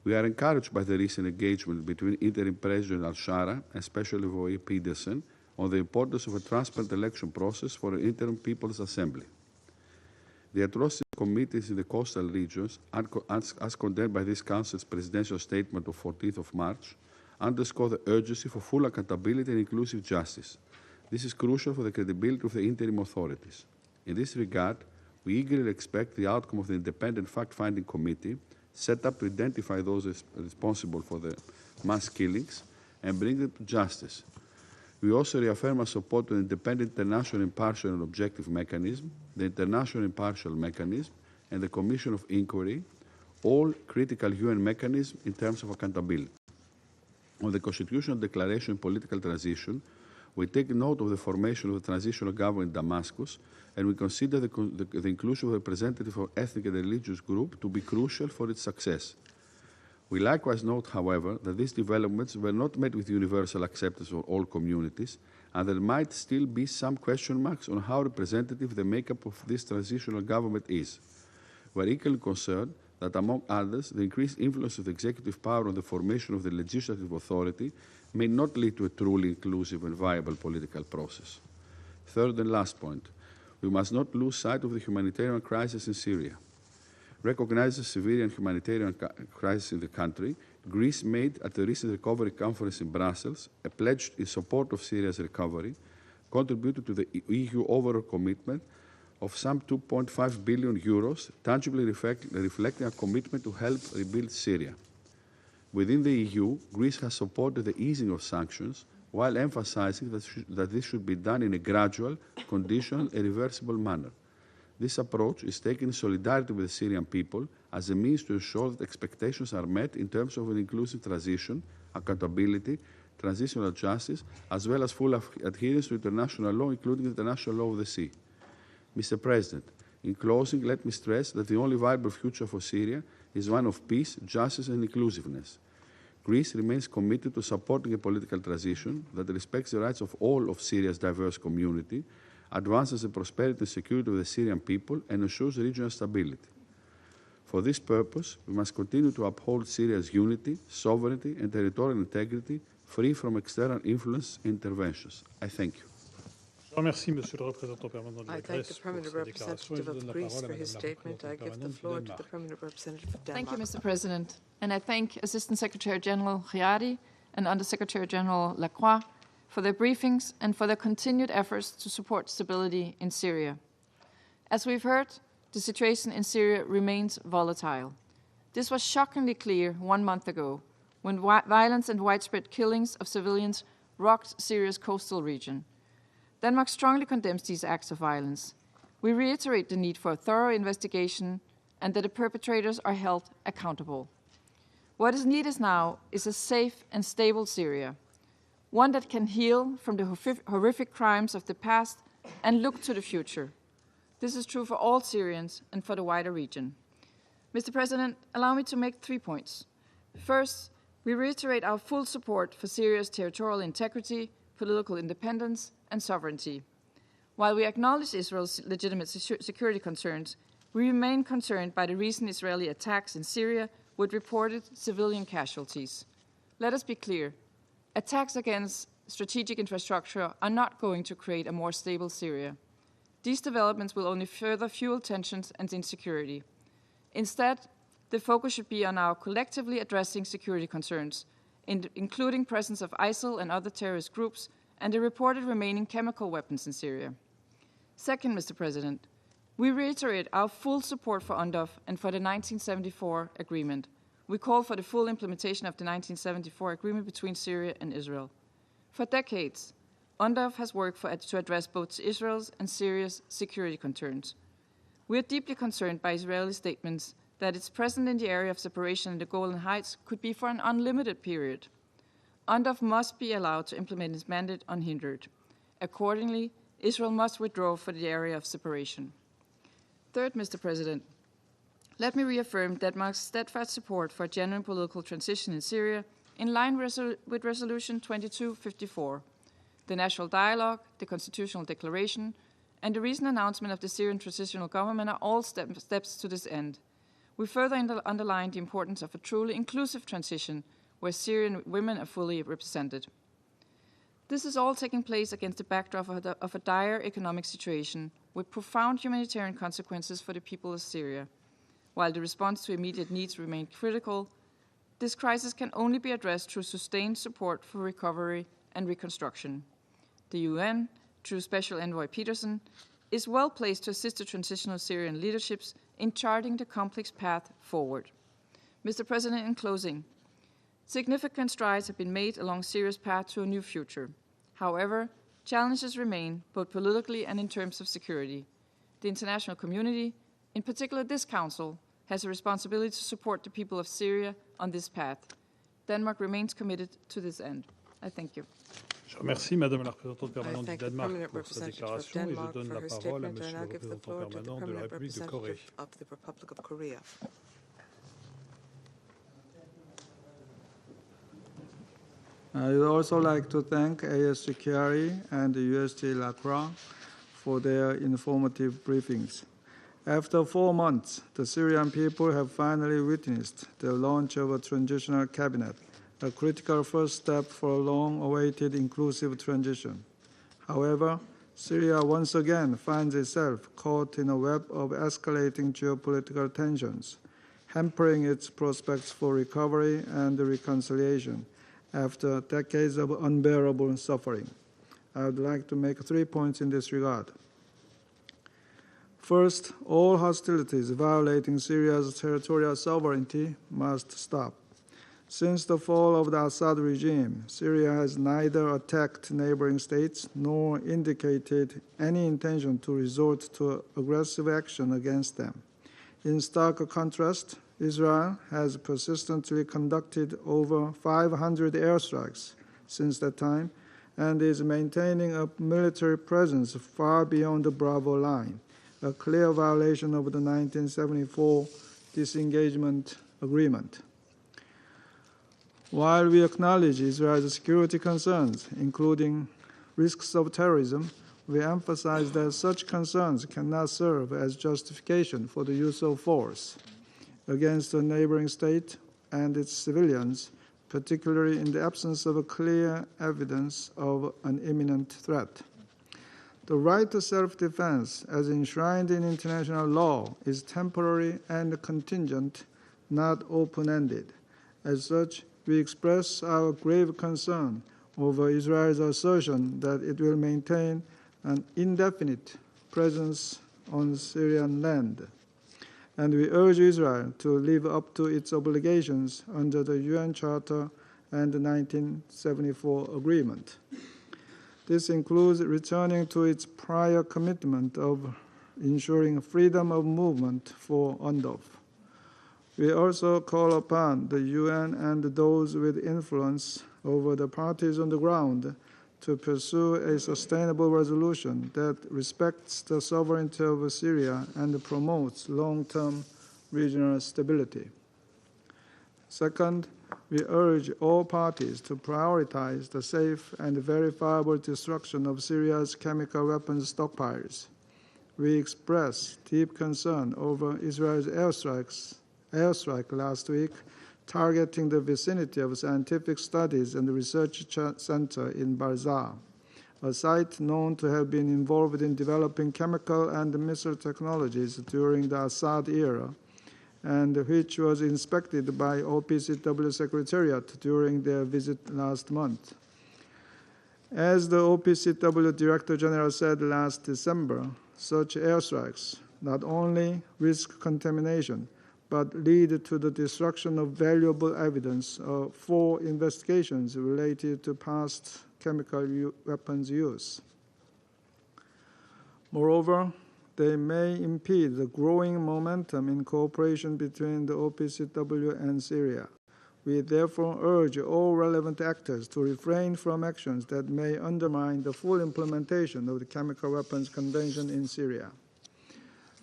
We are encouraged by the recent engagement between interim President al-Shara and Special Envoy Pedersen on the importance of a transparent election process for an interim People's Assembly. The atrocities committed in the coastal regions, as condemned by this Council's presidential statement of 14th of March, underscore the urgency for full accountability and inclusive justice. This is crucial for the credibility of the interim authorities. In this regard, we eagerly expect the outcome of the independent fact-finding committee set up to identify those responsible for the mass killings and bring them to justice. We also reaffirm our support to the independent international impartial and objective mechanism, the international impartial mechanism, and the Commission of Inquiry, all critical UN mechanisms in terms of accountability. On the constitutional declaration and political transition, we take note of the formation of the transitional government in Damascus, and we consider the inclusion of representatives of ethnic and religious groups to be crucial for its success. We likewise note, however, that these developments were not met with universal acceptance for all communities, and there might still be some question marks on how representative the makeup of this transitional government is. We are equally concerned that, among others, the increased influence of the executive power on the formation of the legislative authority may not lead to a truly inclusive and viable political process. Third and last point, we must not lose sight of the humanitarian crisis in Syria. Recognizing the severe humanitarian crisis in the country, Greece made at the recent recovery conference in Brussels a pledge in support of Syria's recovery, contributed to the EU overall commitment of some 2.5 billion euros, tangibly reflecting a commitment to help rebuild Syria. Within the EU, Greece has supported the easing of sanctions while emphasizing that this should be done in a gradual, conditional, and reversible manner. This approach is taken in solidarity with the Syrian people as a means to ensure that expectations are met in terms of an inclusive transition, accountability, transitional justice, as well as full adherence to international law, including the international law of the sea. Mr. President, in closing, let me stress that the only viable future for Syria is one of peace, justice, and inclusiveness. Greece remains committed to supporting a political transition that respects the rights of all of Syria's diverse community, advances the prosperity and security of the Syrian people, and ensures regional stability. For this purpose, we must continue to uphold Syria's unity, sovereignty, and territorial integrity free from external influence interventions. I thank you. Je remercie Monsieur le représentant permanent de la I thank the Grèce pour permanent sa déclaration et representative je of donne la Greece parole à for his Madame la statement. I représentante give the permanente floor du to the Danemark. permanent representative of Thank you, Denmark. Mr. President. And I thank Assistant Secretary General Chiari and Undersecretary General Lacroix for their briefings and for their continued efforts to support stability in Syria. As we've heard, the situation in Syria remains volatile. This was shockingly clear 1 month ago, when violence and widespread killings of civilians rocked Syria's coastal region. Denmark strongly condemns these acts of violence. We reiterate the need for a thorough investigation and that the perpetrators are held accountable. What is needed now is a safe and stable Syria, one that can heal from the horrific crimes of the past and look to the future. This is true for all Syrians and for the wider region. Mr. President, allow me to make 3 points. First, we reiterate our full support for Syria's territorial integrity, political independence, and sovereignty. While we acknowledge Israel's legitimate security concerns, we remain concerned by the recent Israeli attacks in Syria with reported civilian casualties. Let us be clear. Attacks against strategic infrastructure are not going to create a more stable Syria. These developments will only further fuel tensions and insecurity. Instead, the focus should be on our collectively addressing security concerns, including presence of ISIL and other terrorist groups, and the reported remaining chemical weapons in Syria. Second, Mr. President, we reiterate our full support for UNDOF and for the 1974 agreement. We call for the full implementation of the 1974 agreement between Syria and Israel. For decades, UNDOF has worked to address both Israel's and Syria's security concerns. We are deeply concerned by Israeli statements that its presence in the area of separation in the Golan Heights could be for an unlimited period. UNDOF must be allowed to implement its mandate unhindered. Accordingly, Israel must withdraw from the area of separation. Third, Mr. President, let me reaffirm Denmark's steadfast support for a genuine political transition in Syria in line with Resolution 2254, the National Dialogue, the Constitutional Declaration, and the recent announcement of the Syrian Transitional Government are all steps to this end. We further underline the importance of a truly inclusive transition where Syrian women are fully represented. This is all taking place against the backdrop of a dire economic situation with profound humanitarian consequences for the people of Syria. While the response to immediate needs remains critical, this crisis can only be addressed through sustained support for recovery and reconstruction. The UN, through Special Envoy Peterson, is well placed to assist the transitional Syrian leaderships in charting the complex path forward. Mr. President, in closing, significant strides have been made along Syria's path to a new future. However, challenges remain, both politically and in terms of security. The international community, in particular this Council, has a responsibility to support the people of Syria on this path. Denmark remains committed to this end. I thank you. Je remercie Madame la représentante permanente du thank the Danemark permanent pour sa representative of déclaration et je Denmark donne for la her parole à statement, Monsieur and le I give the représentant floor to the permanent de la permanent République de Corée. representative of the Republic of Korea. I would also like to thank ASG Chiari and USG Lacroix for their informative briefings. After 4 months, the Syrian people have finally witnessed the launch of a transitional cabinet, a critical first step for a long-awaited inclusive transition. However, Syria once again finds itself caught in a web of escalating geopolitical tensions, hampering its prospects for recovery and reconciliation after decades of unbearable suffering. I would like to make 3 points in this regard. First, all hostilities violating Syria's territorial sovereignty must stop. Since the fall of the Assad regime, Syria has neither attacked neighboring states nor indicated any intention to resort to aggressive action against them. In stark contrast, Israel has persistently conducted over 500 airstrikes since that time and is maintaining a military presence far beyond the Bravo line, a clear violation of the 1974 disengagement agreement. While we acknowledge Israel's security concerns, including risks of terrorism, we emphasize that such concerns cannot serve as justification for the use of force against a neighboring state and its civilians particularly in the absence of a clear evidence of an imminent threat. The right to self-defense, as enshrined in international law, is temporary and contingent, not open-ended. As such, we express our grave concern over Israel's assertion that it will maintain an indefinite presence on Syrian land. And we urge Israel to live up to its obligations under the UN Charter and the 1974 Agreement. This includes returning to its prior commitment of ensuring freedom of movement for UNDOF. We also call upon the UN and those with influence over the parties on the ground to pursue a sustainable resolution that respects the sovereignty of Syria and promotes long-term regional stability. Second, we urge all parties to prioritize the safe and verifiable destruction of Syria's chemical weapons stockpiles. We express deep concern over Israel's airstrike last week, targeting the vicinity of scientific studies and research center in Barzah, a site known to have been involved in developing chemical and missile technologies during the Assad era, and which was inspected by OPCW Secretariat during their visit last month. As the OPCW Director General said last December, such airstrikes not only risk contamination, but lead to the destruction of valuable evidence for investigations related to past chemical weapons use. Moreover, they may impede the growing momentum in cooperation between the OPCW and Syria. We therefore urge all relevant actors to refrain from actions that may undermine the full implementation of the Chemical Weapons Convention in Syria.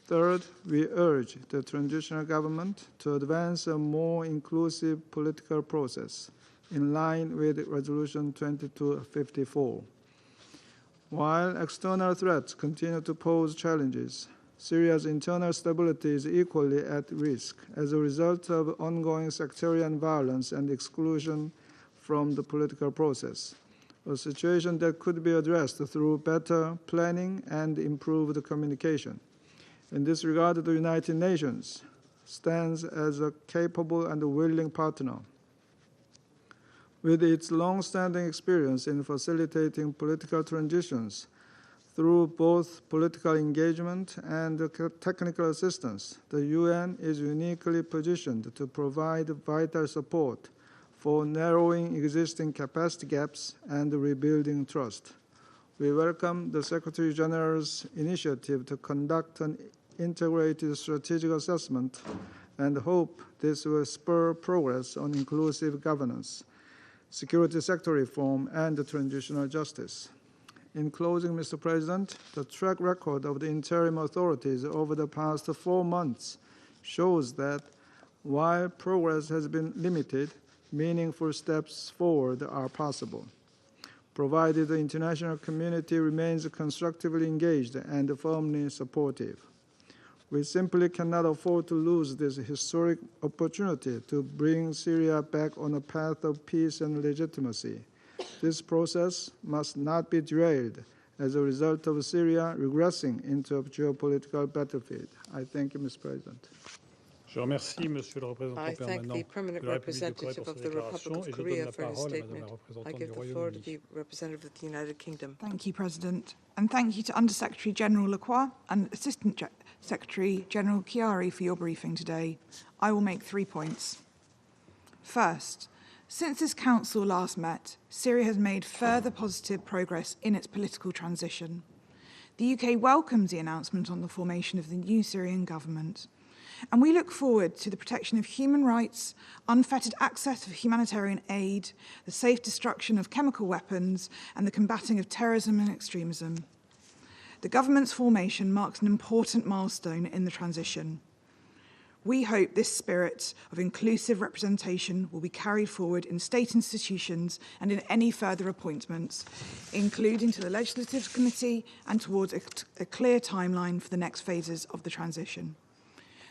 Third, we urge the transitional government to advance a more inclusive political process in line with Resolution 2254. While external threats continue to pose challenges, Syria's internal stability is equally at risk as a result of ongoing sectarian violence and exclusion from the political process, a situation that could be addressed through better planning and improved communication. In this regard, the United Nations stands as a capable and willing partner. With its long-standing experience in facilitating political transitions through both political engagement and technical assistance, the UN is uniquely positioned to provide vital support for narrowing existing capacity gaps and rebuilding trust. We welcome the Secretary General's initiative to conduct an integrated strategic assessment and hope this will spur progress on inclusive governance, security sector reform, and transitional justice. In closing, Mr. President, the track record of the interim authorities over the past 4 months shows that while progress has been limited, meaningful steps forward are possible, provided the international community remains constructively engaged and firmly supportive. We simply cannot afford to lose this historic opportunity to bring Syria back on a path of peace and legitimacy. This process must not be derailed as a result of Syria regressing into a geopolitical battlefield. I thank you, Mr. President. Je remercie Monsieur le représentant I thank permanent the permanent de la République de Corée representative pour of sa the Republic déclaration of et je donne Korea la for his parole à Madame statement. la I représentante give du the floor to Royaume-Uni. the representative of the United Kingdom. Thank you, President. And thank you to Under-Secretary General Lacroix and Assistant Secretary General Chiari for your briefing today. I will make 3 points. First, since this Council last met, Syria has made further positive progress in its political transition. The UK welcomes the announcement on the formation of the new Syrian government, and we look forward to the protection of human rights, unfettered access to humanitarian aid, the safe destruction of chemical weapons, and the combating of terrorism and extremism. The government's formation marks an important milestone in the transition. We hope this spirit of inclusive representation will be carried forward in state institutions and in any further appointments, including to the Legislative Committee and towards a clear timeline for the next phases of the transition.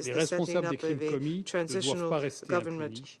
is Les the setting responsables des up of crimes commis a ne doivent transitional pas rester government. impunis.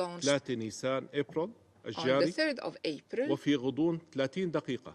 launched 3 نيسان أبريل on the الجاري 3rd of April وفي غضون 30 دقيقة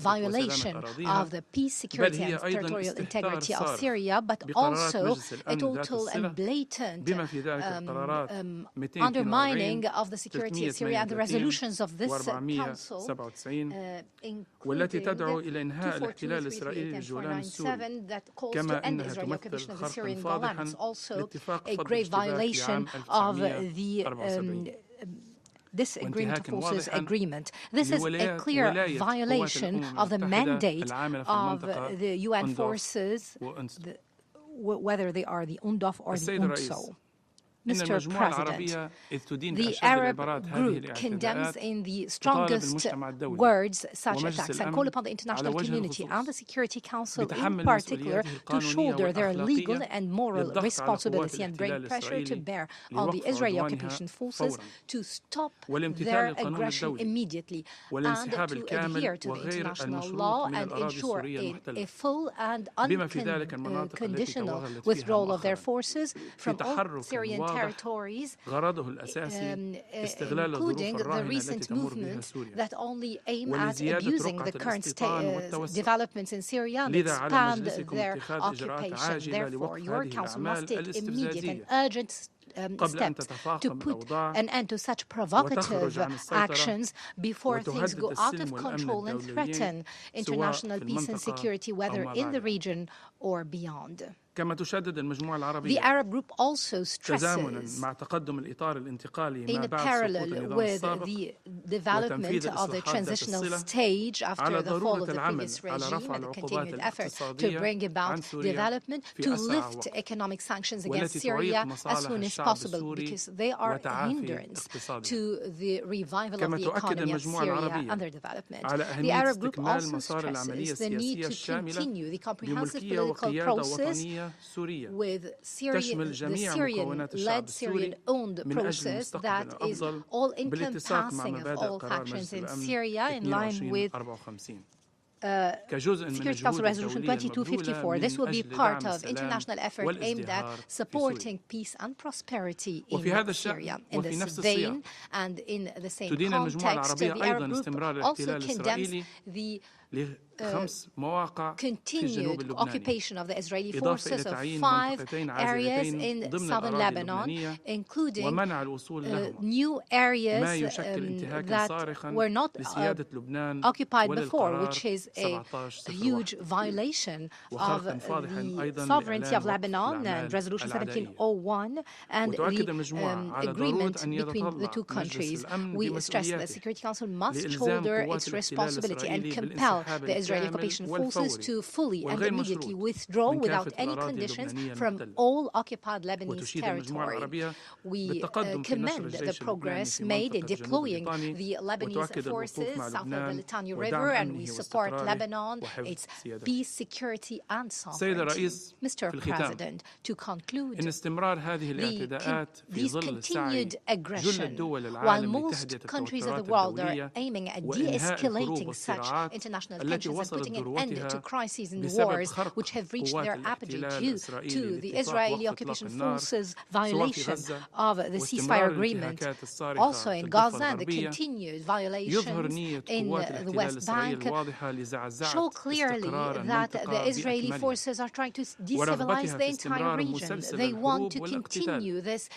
violation of the peace, security, and territorial integrity of Syria, but also a total and blatant undermining well-being of the security of Syria and the resolutions of this council, والتي تدعو including إلى إنهاء الاحتلال الإسرائيلي للجولان السوري 443 that calls كما to end أنها Israeli occupation of the تمثل Syrian خرقا Golan. فاضحا It's also لاتفاق a فض grave الاشتباك violation لعام of the 1974 disagreement of forces واضحاً agreement. This is a clear violation of the mandate of the UN forces, whether they are the UNDOF or the UNSO. Mr. President, the Arab group condemns in the strongest words such attacks and call upon the international community and the Security Council in particular to shoulder their legal and moral responsibility and bring pressure to bear on the Israeli occupation forces to stop their aggression immediately and to adhere to the international law and ensure a full and unconditional withdrawal of their forces from all Syrian territories, including the recent movement that only aim at abusing the current developments in Syria and expand their occupation. Therefore, your council must take immediate and urgent steps to put an end to such provocative actions before things go out of control and threaten international peace and security, whether in the region or beyond. The Arab group also stresses, in parallel with the development of the transitional stage after the fall of the previous regime and the continued effort to bring about development, to lift economic sanctions against Syria as soon as possible, because they are a hindrance to the revival of the economy of Syria under development. The Arab group also stresses the need to continue the comprehensive political process with the Syrian-led, Syrian-owned process that is all-encompassing of all factions in Syria in line with Security Council Resolution 2254. This will be part of international effort aimed at supporting peace and prosperity in Syria. In this vein and in the same context, the Arab group also condemns the continued occupation of the Israeli forces of 5 areas in southern Lebanon, including new areas that were not occupied before, which is a huge violation of the sovereignty of Lebanon and Resolution 1701 and the agreement between the two countries. We stress that the Security Council must shoulder its responsibility and compel the Israeli occupation forces to fully and immediately withdraw without any conditions from all occupied Lebanese territory. We commend the progress made in deploying the Lebanese forces south of the Litani River, and we support Lebanon, its peace, security, and sovereignty. Mr. President, to conclude, these continued aggression, while most countries of the world are aiming at de-escalating such international tensions and putting an end to crises and wars which have reached their apogee due to the Israeli occupation forces' violation of the ceasefire agreement. Also in Gaza, and the continued violations in the West Bank show clearly that the Israeli forces are trying to destabilize the entire region. They want to continue this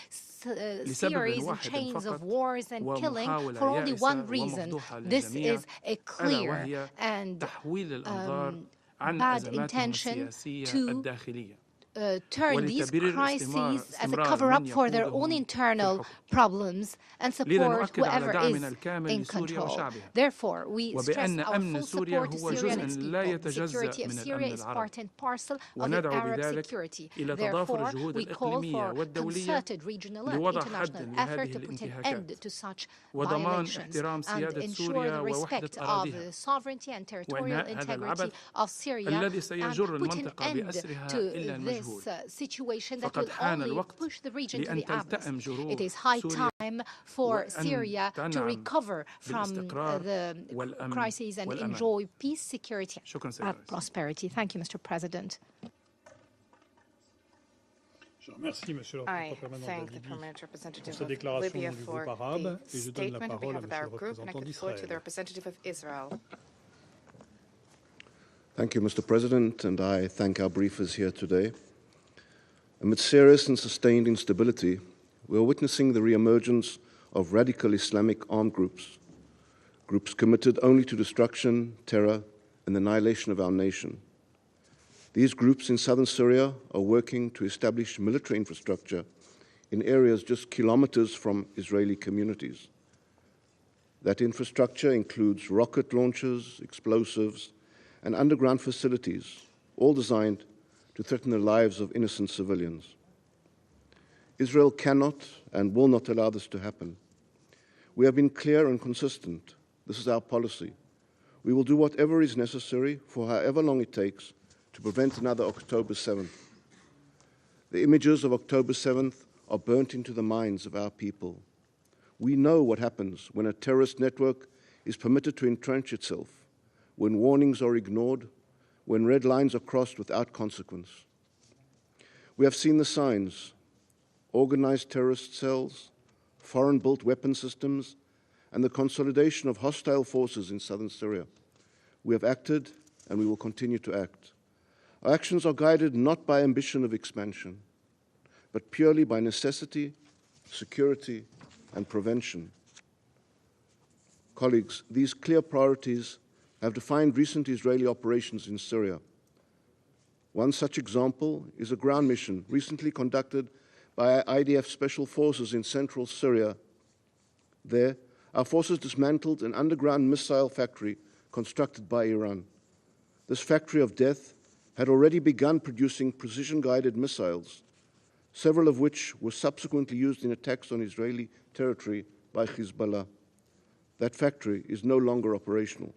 series and chains of wars and killing for only one reason. This is a clear and bad intention to turn these crises as a cover-up for their own internal problems and support whoever is in control. Therefore, we stress our full support to Syria and its people. The security of Syria is part and parcel of the Arab security. Therefore, we call for concerted regional and international effort to put an end to such violations and ensure the respect of the sovereignty and territorial integrity of Syria, and put an end to this situation that will only push the region to the abyss. It is high time for Syria to recover from the crises and enjoy peace, security, and prosperity. Thank you, Mr. President. I thank the permanent representative of Libya for the statement on behalf of the Arab group, and I give the floor to the representative of Israel. Thank you, Mr. President, and I thank our briefers here today. Amid serious and sustained instability, we are witnessing the re-emergence of radical Islamic armed groups, groups committed only to destruction, terror, and annihilation of our nation. These groups in southern Syria are working to establish military infrastructure in areas just kilometers from Israeli communities. That infrastructure includes rocket launchers, explosives, and underground facilities, all designed to threaten the lives of innocent civilians. Israel cannot and will not allow this to happen. We have been clear and consistent. This is our policy. We will do whatever is necessary for however long it takes to prevent another October 7th. The images of October 7th are burnt into the minds of our people. We know what happens when a terrorist network is permitted to entrench itself, when warnings are ignored, when red lines are crossed without consequence. We have seen the signs: organized terrorist cells, foreign-built weapon systems, and the consolidation of hostile forces in southern Syria. We have acted, and we will continue to act. Our actions are guided not by ambition of expansion, but purely by necessity, security, and prevention. Colleagues, these clear priorities have defined recent Israeli operations in Syria. One such example is a ground mission recently conducted by IDF Special Forces in central Syria. There, our forces dismantled an underground missile factory constructed by Iran. This factory of death had already begun producing precision-guided missiles, several of which were subsequently used in attacks on Israeli territory by Hezbollah. That factory is no longer operational.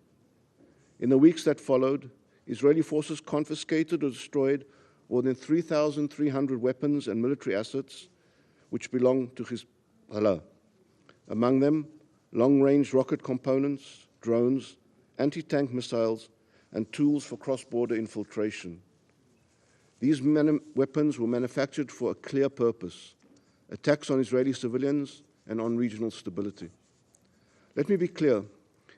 In the weeks that followed, Israeli forces confiscated or destroyed more than 3,300 weapons and military assets which belong to Hezbollah. Among them, long-range rocket components, drones, anti-tank missiles, and tools for cross-border infiltration. These weapons were manufactured for a clear purpose: attacks on Israeli civilians and on regional stability. Let me be clear,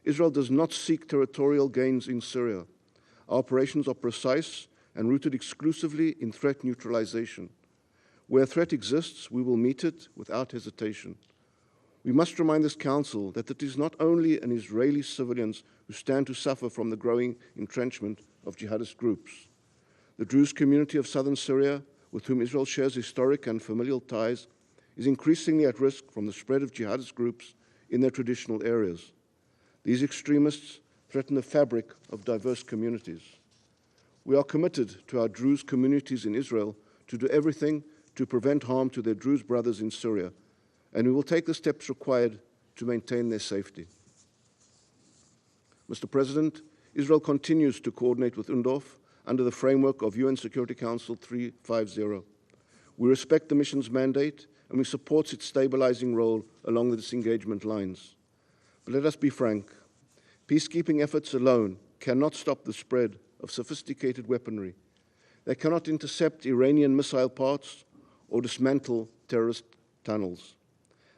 Israel does not seek territorial gains in Syria. Our operations are precise and rooted exclusively in threat neutralization. Where a threat exists, we will meet it without hesitation. We must remind this Council that it is not only an Israeli civilians who stand to suffer from the growing entrenchment of jihadist groups. The Druze community of southern Syria, with whom Israel shares historic and familial ties, is increasingly at risk from the spread of jihadist groups in their traditional areas. These extremists threaten the fabric of diverse communities. We are committed to our Druze communities in Israel to do everything to prevent harm to their Druze brothers in Syria, and we will take the steps required to maintain their safety. Mr. President, Israel continues to coordinate with UNDOF under the framework of UN Security Council 350. We respect the mission's mandate and we support its stabilizing role along the disengagement lines. But let us be frank, peacekeeping efforts alone cannot stop the spread of sophisticated weaponry. They cannot intercept Iranian missile parts or dismantle terrorist tunnels.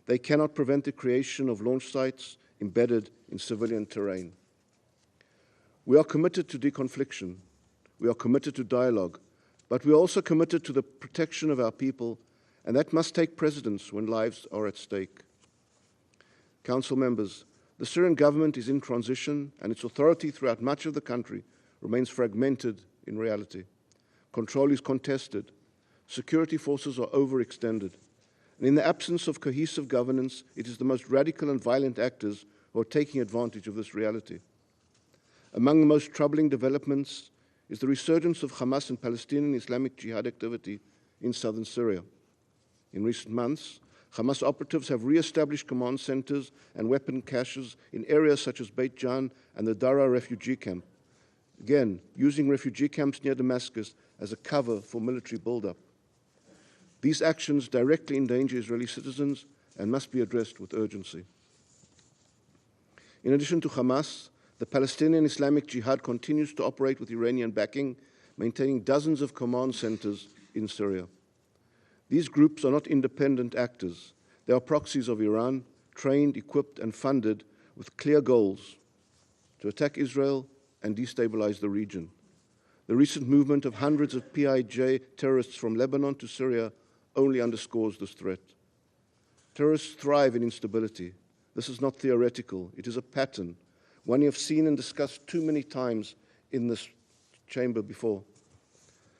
They cannot prevent the creation of launch sites embedded in civilian terrain. We are committed to deconfliction. We are committed to dialogue, but we are also committed to the protection of our people, and that must take precedence when lives are at stake. Council members, the Syrian government is in transition, and its authority throughout much of the country remains fragmented in reality. Control is contested. Security forces are overextended. And in the absence of cohesive governance, it is the most radical and violent actors who are taking advantage of this reality. Among the most troubling developments is the resurgence of Hamas and Palestinian Islamic Jihad activity in southern Syria. In recent months, Hamas operatives have re-established command centers and weapon caches in areas such as Beit Jan and the Dara refugee camp, again, using refugee camps near Damascus as a cover for military buildup. These actions directly endanger Israeli citizens and must be addressed with urgency. In addition to Hamas, the Palestinian Islamic Jihad continues to operate with Iranian backing, maintaining dozens of command centers in Syria. These groups are not independent actors. They are proxies of Iran, trained, equipped, and funded with clear goals: to attack Israel and destabilize the region. The recent movement of hundreds of PIJ terrorists from Lebanon to Syria only underscores this threat. Terrorists thrive in instability. This is not theoretical. It is a pattern, one you have seen and discussed too many times in this chamber before.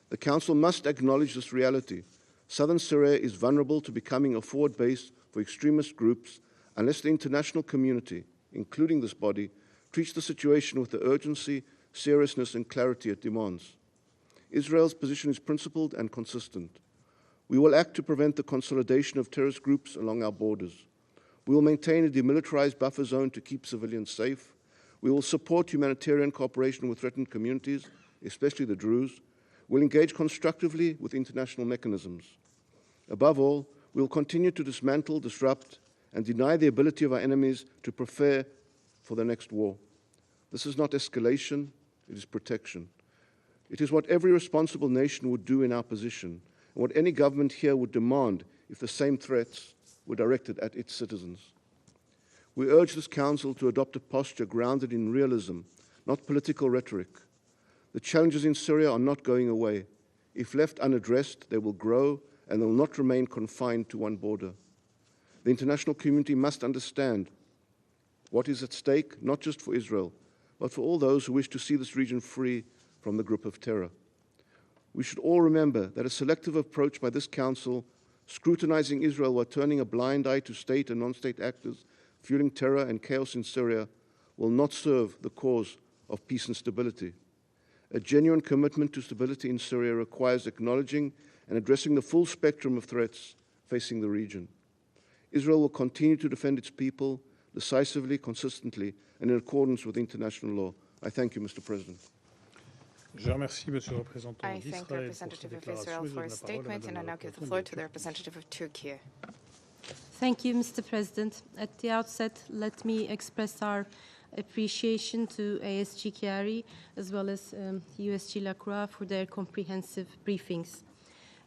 The Council must acknowledge this reality. Southern Syria is vulnerable to becoming a forward base for extremist groups unless the international community, including this body, treats the situation with the urgency, seriousness, and clarity it demands. Israel's position is principled and consistent. We will act to prevent the consolidation of terrorist groups along our borders. We will maintain a demilitarized buffer zone to keep civilians safe. We will support humanitarian cooperation with threatened communities, especially the Druze. We'll engage constructively with international mechanisms. Above all, we will continue to dismantle, disrupt, and deny the ability of our enemies to prepare for the next war. This is not escalation, it is protection. It is what every responsible nation would do in our position, and what any government here would demand if the same threats were directed at its citizens. We urge this Council to adopt a posture grounded in realism, not political rhetoric. The challenges in Syria are not going away. If left unaddressed, they will grow and they will not remain confined to one border. The international community must understand what is at stake, not just for Israel, but for all those who wish to see this region free from the grip of terror. We should all remember that a selective approach by this Council, scrutinizing Israel while turning a blind eye to state and non-state actors fueling terror and chaos in Syria, will not serve the cause of peace and stability. A genuine commitment to stability in Syria requires acknowledging and addressing the full spectrum of threats facing the region. Israel will continue to defend its people decisively, consistently, and in accordance with international law. I thank you, Mr. President. Je remercie Monsieur le représentant I thank the representative of Israel for his statement, and I now give the floor to the representative of Turkey. Thank you, Mr. President. At the outset, let me express our appreciation to ASG Chiari as well as USG Lacroix for their comprehensive briefings.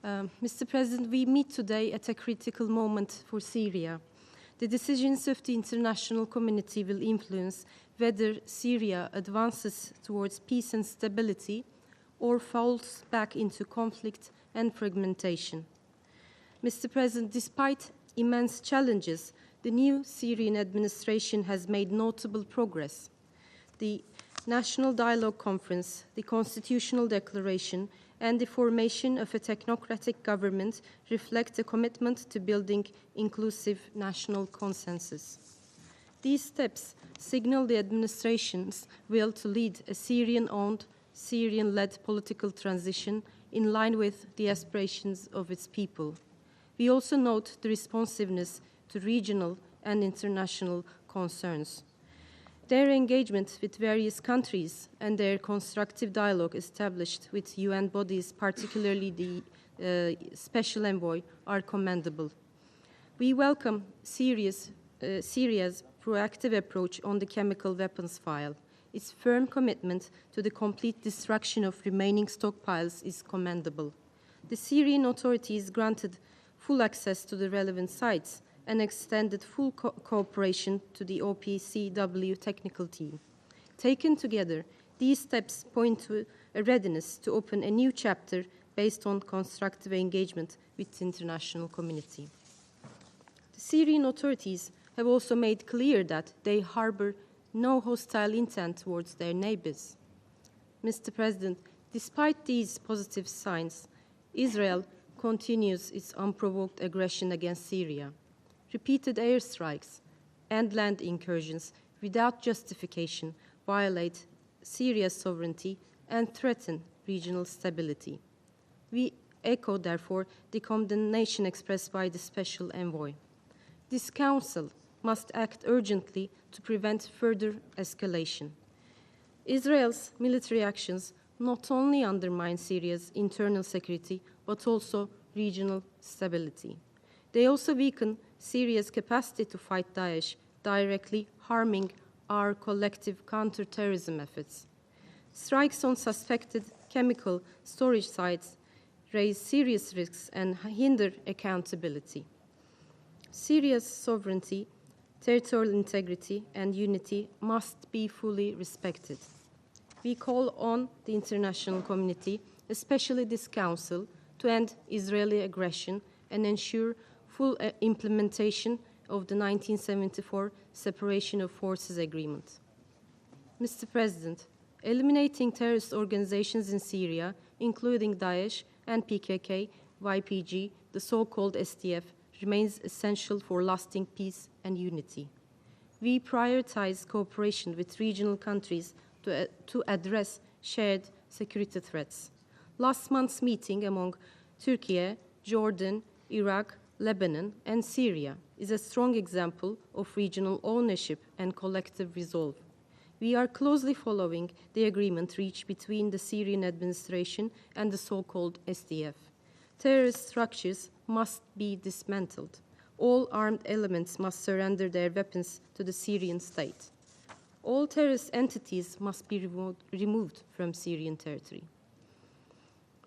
Mr. President, we meet today at a critical moment for Syria. The decisions of the international community will influence whether Syria advances towards peace and stability or falls back into conflict and fragmentation. Mr. President, despite immense challenges, the new Syrian administration has made notable progress. The National Dialogue Conference, the Constitutional Declaration, and the formation of a technocratic government reflect a commitment to building inclusive national consensus. These steps signal the administration's will to lead a Syrian-owned, Syrian-led political transition in line with the aspirations of its people. We also note the responsiveness to regional and international concerns. Their engagement with various countries and their constructive dialogue established with UN bodies, particularly the Special Envoy, are commendable. We welcome Syria's proactive approach on the chemical weapons file. Its firm commitment to the complete destruction of remaining stockpiles is commendable. The Syrian authorities granted full access to the relevant sites and extended full cooperation to the OPCW technical team. Taken together, these steps point to a readiness to open a new chapter based on constructive engagement with the international community. The Syrian authorities have also made clear that they harbor no hostile intent towards their neighbors. Mr. President, despite these positive signs, Israel continues its unprovoked aggression against Syria. Repeated airstrikes and land incursions without justification violate Syria's sovereignty and threaten regional stability. We echo, therefore, the condemnation expressed by the Special Envoy. This Council must act urgently to prevent further escalation. Israel's military actions not only undermine Syria's internal security, but also regional stability. They also weaken Syria's capacity to fight Daesh, directly harming our collective counter-terrorism efforts. Strikes on suspected chemical storage sites raise serious risks and hinder accountability. Syria's sovereignty, territorial integrity, and unity must be fully respected. We call on the international community, especially this Council, to end Israeli aggression and ensure full implementation of the 1974 Separation of Forces Agreement. Mr. President, eliminating terrorist organizations in Syria, including Daesh and PKK, YPG, the so-called SDF, remains essential for lasting peace and unity. We prioritize cooperation with regional countries to address shared security threats. Last month's meeting among Turkey, Jordan, Iraq, Lebanon, and Syria is a strong example of regional ownership and collective resolve. We are closely following the agreement reached between the Syrian administration and the so-called SDF. Terrorist structures must be dismantled. All armed elements must surrender their weapons to the Syrian state. All terrorist entities must be removed from Syrian territory.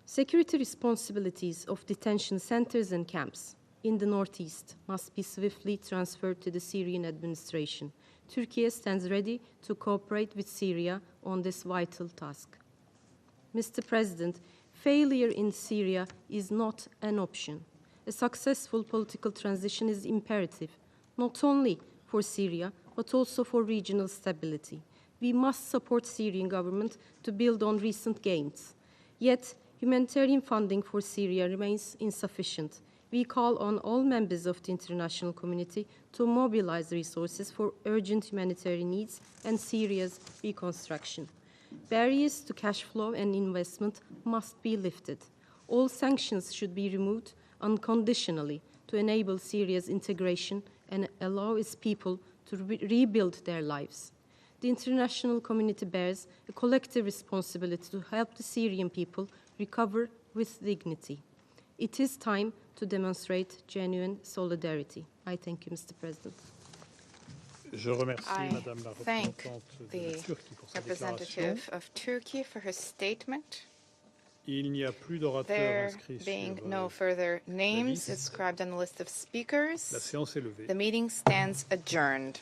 Security responsibilities of detention centers and camps in the northeast must be swiftly transferred to the Syrian administration. Turkey stands ready to cooperate with Syria on this vital task. Mr. President, failure in Syria is not an option. A successful political transition is imperative, not only for Syria, but also for regional stability. We must support Syrian government to build on recent gains. Yet, humanitarian funding for Syria remains insufficient. We call on all members of the international community to mobilize resources for urgent humanitarian needs and Syria's reconstruction. Barriers to cash flow and investment must be lifted. All sanctions should be removed unconditionally to enable Syria's integration and allow its people to rebuild their lives. The international community bears a collective responsibility to help the Syrian people recover with dignity. It is time to demonstrate genuine solidarity. I thank you, Mr. President. Je remercie Madame la thank représentante de la the Turquie pour sa déclaration. representative of Turkey for her statement. Il n'y a plus d'orateurs There inscrits being sur no further names inscribed on the list of speakers, la séance est levée. the meeting stands adjourned.